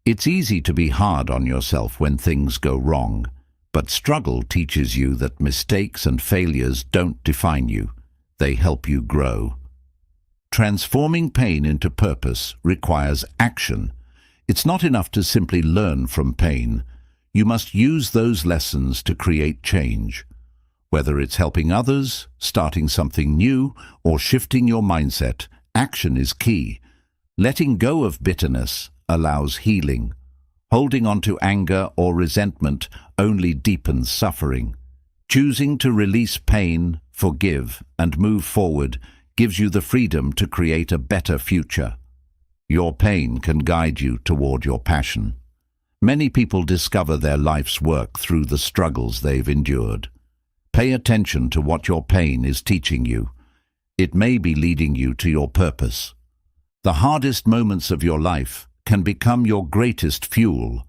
It's easy to be hard on yourself when things go wrong, but struggle teaches you that mistakes and failures don't define you. They help you grow. Transforming pain into purpose requires action. It's not enough to simply learn from pain. You must use those lessons to create change. Whether it's helping others, starting something new, or shifting your mindset, action is key. Letting go of bitterness allows healing. Holding on to anger or resentment only deepens suffering. Choosing to release pain, forgive, and move forward gives you the freedom to create a better future. Your pain can guide you toward your passion. Many people discover their life's work through the struggles they've endured. Pay attention to what your pain is teaching you. It may be leading you to your purpose. The hardest moments of your life can become your greatest fuel.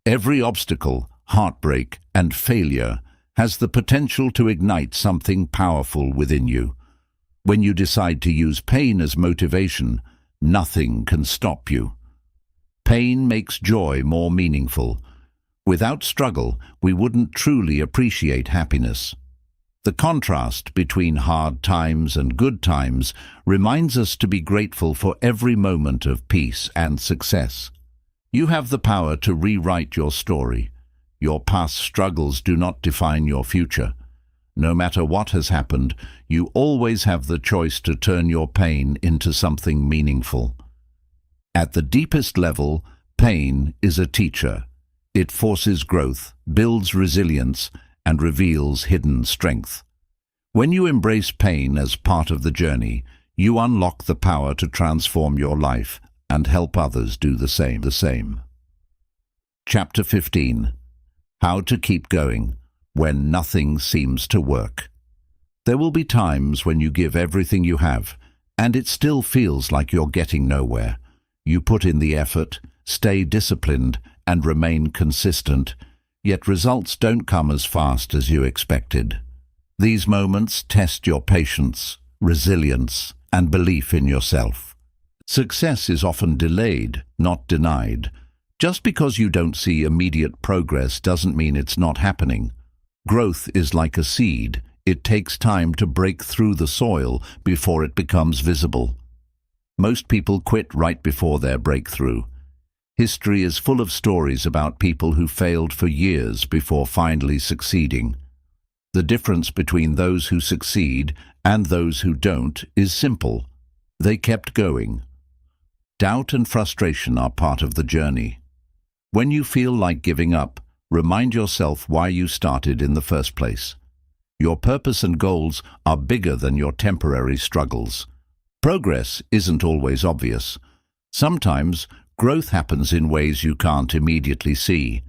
Every obstacle, heartbreak, and failure has the potential to ignite something powerful within you. When you decide to use pain as motivation, nothing can stop you. Pain makes joy more meaningful. Without struggle, we wouldn't truly appreciate happiness. The contrast between hard times and good times reminds us to be grateful for every moment of peace and success. You have the power to rewrite your story. Your past struggles do not define your future. No matter what has happened, you always have the choice to turn your pain into something meaningful. At the deepest level, pain is a teacher. It forces growth, builds resilience, and reveals hidden strength. When you embrace pain as part of the journey, you unlock the power to transform your life and help others do the same. Chapter 15. How to keep going when nothing seems to work. There will be times when you give everything you have, and it still feels like you're getting nowhere. You put in the effort, stay disciplined, and remain consistent, yet results don't come as fast as you expected. These moments test your patience, resilience, and belief in yourself. Success is often delayed, not denied. Just because you don't see immediate progress doesn't mean it's not happening. Growth is like a seed. It takes time to break through the soil before it becomes visible. Most people quit right before their breakthrough. History is full of stories about people who failed for years before finally succeeding. The difference between those who succeed and those who don't is simple. They kept going. Doubt and frustration are part of the journey. When you feel like giving up, remind yourself why you started in the first place. Your purpose and goals are bigger than your temporary struggles. Progress isn't always obvious. Sometimes growth happens in ways you can't immediately see.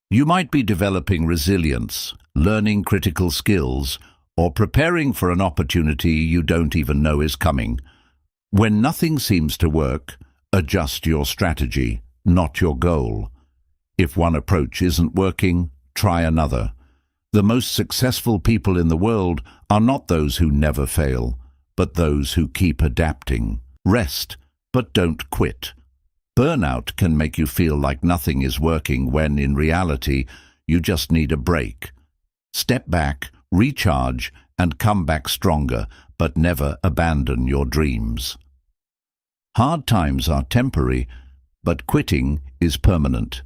You might be developing resilience, learning critical skills, or preparing for an opportunity you don't even know is coming. When nothing seems to work, adjust your strategy, not your goal. If one approach isn't working, try another. The most successful people in the world are not those who never fail, but those who keep adapting. Rest, but don't quit. Burnout can make you feel like nothing is working when, in reality, you just need a break. Step back, recharge, and come back stronger, but never abandon your dreams. Hard times are temporary, but quitting is permanent.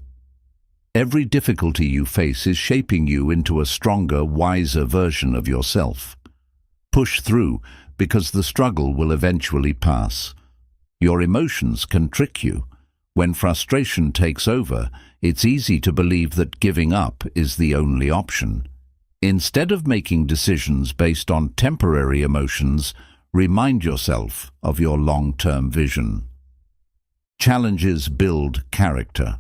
Every difficulty you face is shaping you into a stronger, wiser version of yourself. Push through, because the struggle will eventually pass. Your emotions can trick you. When frustration takes over, it's easy to believe that giving up is the only option. Instead of making decisions based on temporary emotions, remind yourself of your long-term vision. Challenges build character.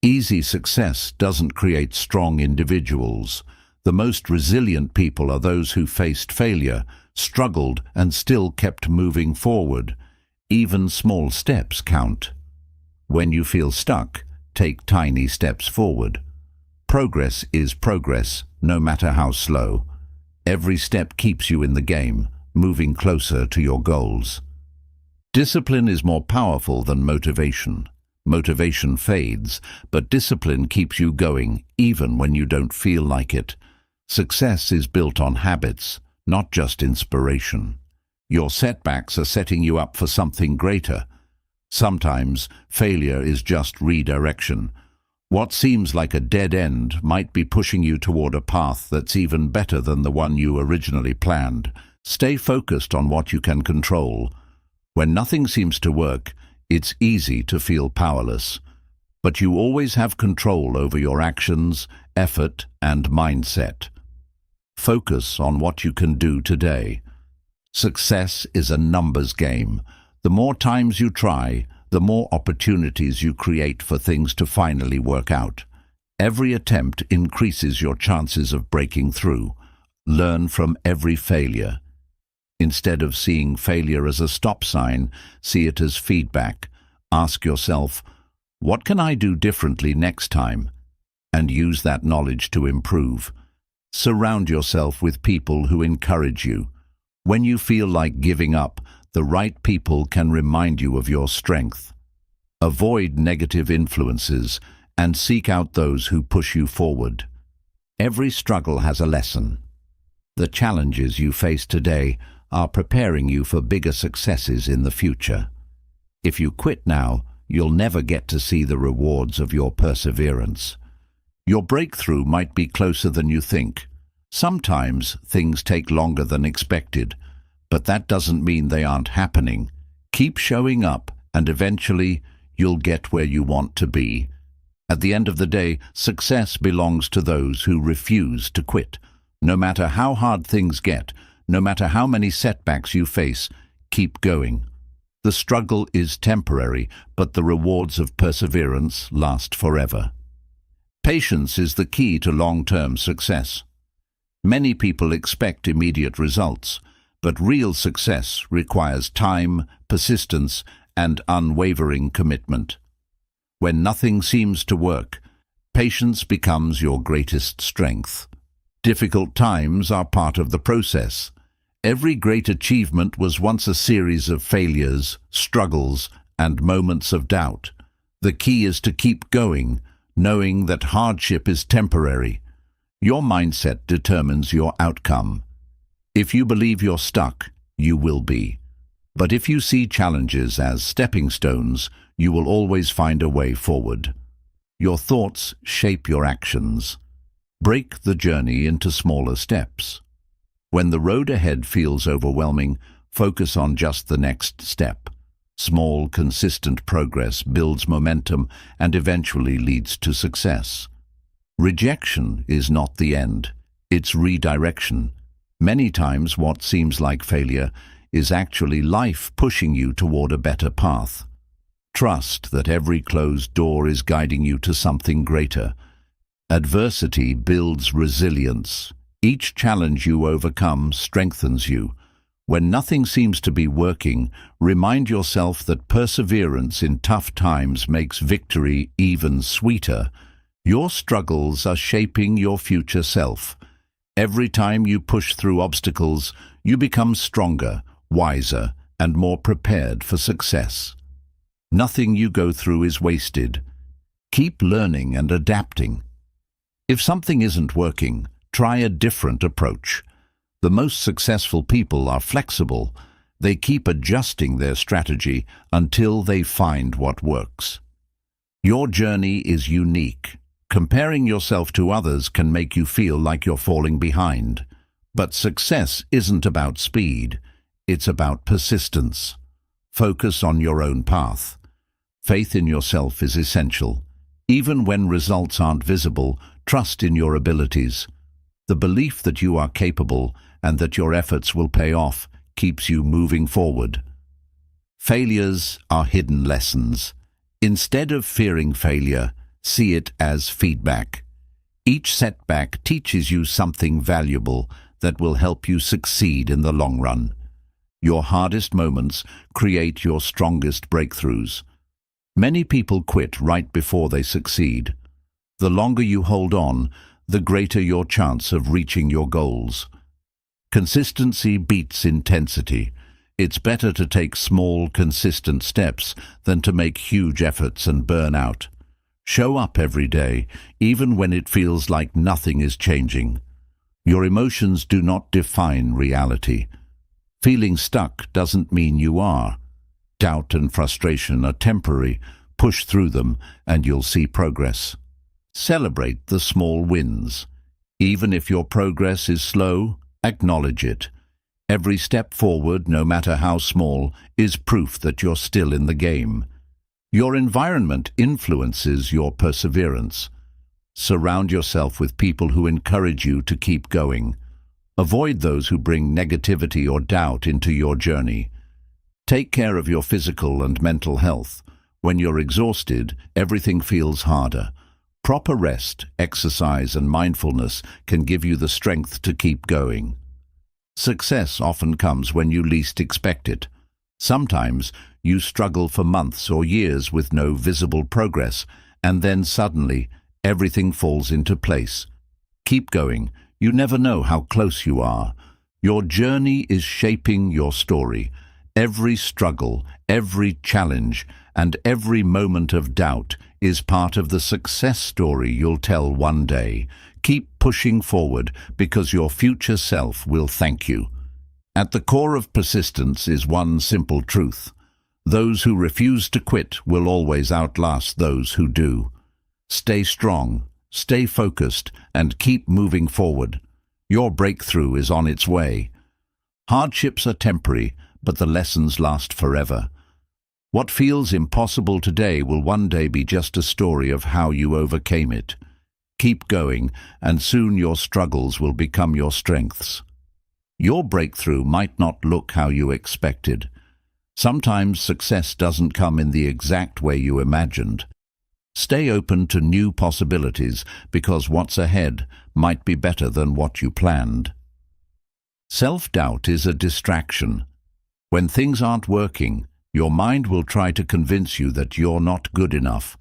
Easy success doesn't create strong individuals. The most resilient people are those who faced failure, struggled, and still kept moving forward. Even small steps count. When you feel stuck, take tiny steps forward. Progress is progress, no matter how slow. Every step keeps you in the game, moving closer to your goals. Discipline is more powerful than motivation. Motivation fades, but discipline keeps you going even when you don't feel like it. Success is built on habits, not just inspiration. Your setbacks are setting you up for something greater. Sometimes failure is just redirection. What seems like a dead end might be pushing you toward a path that's even better than the one you originally planned. Stay focused on what you can control. When nothing seems to work, it's easy to feel powerless. But you always have control over your actions, effort, and mindset. Focus on what you can do today. Success is a numbers game. The more times you try, the more opportunities you create for things to finally work out. Every attempt increases your chances of breaking through. Learn from every failure. Instead of seeing failure as a stop sign, see it as feedback. Ask yourself, what can I do differently next time? And use that knowledge to improve. Surround yourself with people who encourage you. When you feel like giving up, the right people can remind you of your strength. Avoid negative influences and seek out those who push you forward. Every struggle has a lesson. The challenges you face today are preparing you for bigger successes in the future. If you quit now, you'll never get to see the rewards of your perseverance. Your breakthrough might be closer than you think. Sometimes things take longer than expected, but that doesn't mean they aren't happening. Keep showing up, and eventually you'll get where you want to be. At the end of the day, success belongs to those who refuse to quit. No matter how hard things get, no matter how many setbacks you face, keep going. The struggle is temporary, but the rewards of perseverance last forever. Patience is the key to long-term success. Many people expect immediate results, but real success requires time, persistence, and unwavering commitment. When nothing seems to work, patience becomes your greatest strength. Difficult times are part of the process. Every great achievement was once a series of failures, struggles, and moments of doubt. The key is to keep going, knowing that hardship is temporary. Your mindset determines your outcome. If you believe you're stuck, you will be. But if you see challenges as stepping stones, you will always find a way forward. Your thoughts shape your actions. Break the journey into smaller steps. When the road ahead feels overwhelming, focus on just the next step. Small, consistent progress builds momentum and eventually leads to success. Rejection is not the end, it's redirection. Many times what seems like failure is actually life pushing you toward a better path. Trust that every closed door is guiding you to something greater. Adversity builds resilience. Each challenge you overcome strengthens you. When nothing seems to be working, remind yourself that perseverance in tough times makes victory even sweeter. Your struggles are shaping your future self. Every time you push through obstacles, you become stronger, wiser, and more prepared for success. Nothing you go through is wasted. Keep learning and adapting. If something isn't working, try a different approach. The most successful people are flexible. They keep adjusting their strategy until they find what works. Your journey is unique. Comparing yourself to others can make you feel like you're falling behind. But success isn't about speed. It's about persistence. Focus on your own path. Faith in yourself is essential. Even when results aren't visible, trust in your abilities. The belief that you are capable and that your efforts will pay off keeps you moving forward. Failures are hidden lessons. Instead of fearing failure, see it as feedback. Each setback teaches you something valuable that will help you succeed in the long run. Your hardest moments create your strongest breakthroughs. Many people quit right before they succeed. The longer you hold on, the greater your chance of reaching your goals. Consistency beats intensity. It's better to take small, consistent steps than to make huge efforts and burn out. Show up every day, even when it feels like nothing is changing. Your emotions do not define reality. Feeling stuck doesn't mean you are. Doubt and frustration are temporary. Push through them and you'll see progress. Celebrate the small wins. Even if your progress is slow, acknowledge it. Every step forward, no matter how small, is proof that you're still in the game. Your environment influences your perseverance. Surround yourself with people who encourage you to keep going. Avoid those who bring negativity or doubt into your journey. Take care of your physical and mental health. When you're exhausted, everything feels harder. Proper rest, exercise, and mindfulness can give you the strength to keep going. Success often comes when you least expect it. Sometimes you struggle for months or years with no visible progress, and then suddenly everything falls into place. Keep going. You never know how close you are. Your journey is shaping your story. Every struggle, every challenge, and every moment of doubt is part of the success story you'll tell one day. Keep pushing forward because your future self will thank you. At the core of persistence is one simple truth. Those who refuse to quit will always outlast those who do. Stay strong, stay focused, and keep moving forward. Your breakthrough is on its way. Hardships are temporary, but the lessons last forever. What feels impossible today will one day be just a story of how you overcame it. Keep going, and soon your struggles will become your strengths. Your breakthrough might not look how you expected. Sometimes success doesn't come in the exact way you imagined. Stay open to new possibilities because what's ahead might be better than what you planned. Self-doubt is a distraction. When things aren't working, your mind will try to convince you that you're not good enough.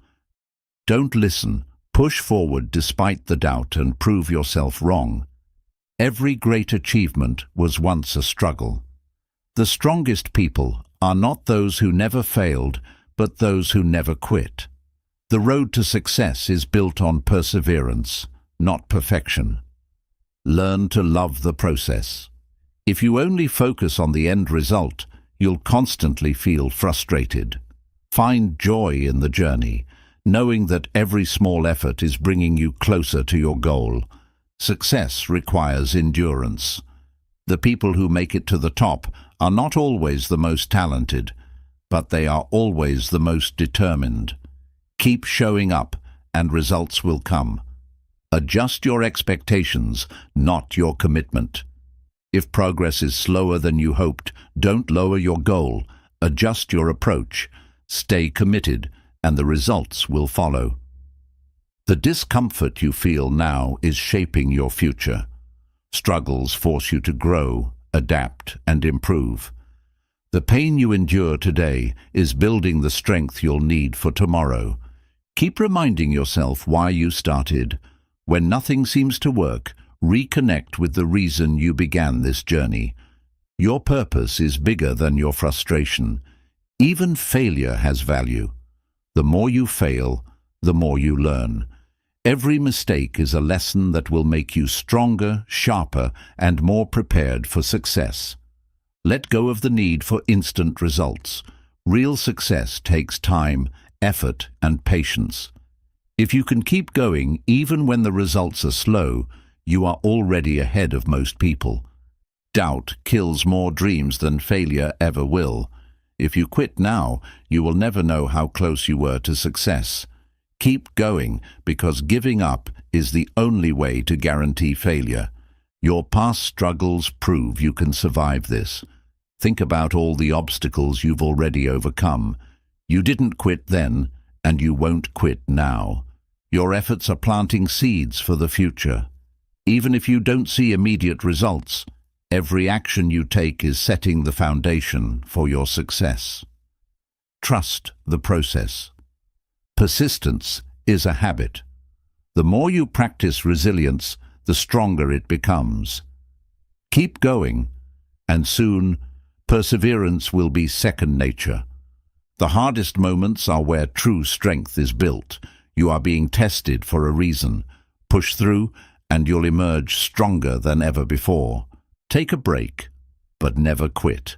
Don't listen. Push forward despite the doubt and prove yourself wrong. Every great achievement was once a struggle. The strongest people are not those who never failed, but those who never quit. The road to success is built on perseverance, not perfection. Learn to love the process. If you only focus on the end result, you'll constantly feel frustrated. Find joy in the journey, knowing that every small effort is bringing you closer to your goal. Success requires endurance. The people who make it to the top are not always the most talented, but they are always the most determined. Keep showing up, and results will come. Adjust your expectations, not your commitment. If progress is slower than you hoped, don't lower your goal. Adjust your approach. Stay committed, and the results will follow. The discomfort you feel now is shaping your future. Struggles force you to grow, adapt, and improve. The pain you endure today is building the strength you'll need for tomorrow. Keep reminding yourself why you started. When nothing seems to work, reconnect with the reason you began this journey. Your purpose is bigger than your frustration. Even failure has value. The more you fail, the more you learn. Every mistake is a lesson that will make you stronger, sharper, and more prepared for success. Let go of the need for instant results. Real success takes time, effort, and patience. If you can keep going even when the results are slow, you are already ahead of most people. Doubt kills more dreams than failure ever will. If you quit now, you will never know how close you were to success. Keep going, because giving up is the only way to guarantee failure. Your past struggles prove you can survive this. Think about all the obstacles you've already overcome. You didn't quit then, and you won't quit now. Your efforts are planting seeds for the future. Even if you don't see immediate results, every action you take is setting the foundation for your success. Trust the process. Persistence is a habit. The more you practice resilience, the stronger it becomes. Keep going, and soon perseverance will be second nature. The hardest moments are where true strength is built. You are being tested for a reason. Push through, and you'll emerge stronger than ever before. Take a break, but never quit.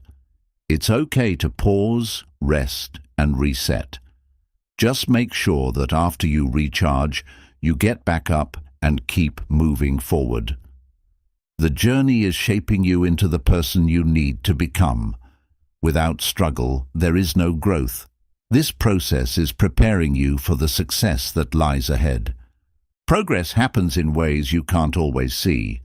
It's okay to pause, rest, and reset. Just make sure that after you recharge, you get back up and keep moving forward. The journey is shaping you into the person you need to become. Without struggle, there is no growth. This process is preparing you for the success that lies ahead. Progress happens in ways you can't always see.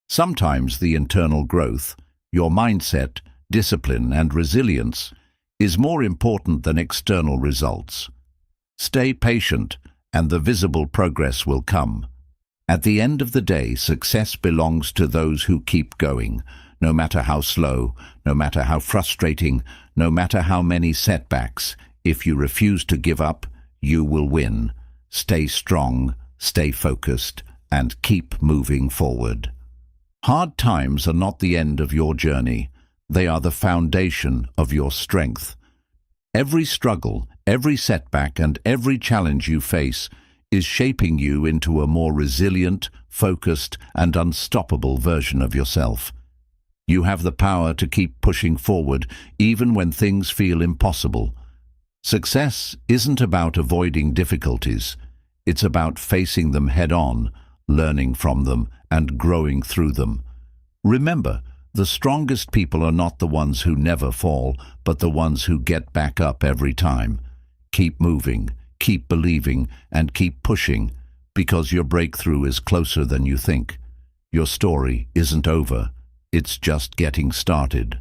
Sometimes the internal growth, your mindset, discipline, and resilience is more important than external results. Stay patient, and the visible progress will come. At the end of the day, success belongs to those who keep going, no matter how slow, no matter how frustrating, no matter how many setbacks. If you refuse to give up, you will win. Stay strong, stay focused, and keep moving forward. Hard times are not the end of your journey. They are the foundation of your strength. Every struggle, every setback, and every challenge you face is shaping you into a more resilient, focused, and unstoppable version of yourself. You have the power to keep pushing forward even when things feel impossible. Success isn't about avoiding difficulties. It's about facing them head-on, learning from them, and growing through them. Remember, the strongest people are not the ones who never fall, but the ones who get back up every time. Keep moving, keep believing, and keep pushing, because your breakthrough is closer than you think. Your story isn't over. It's just getting started.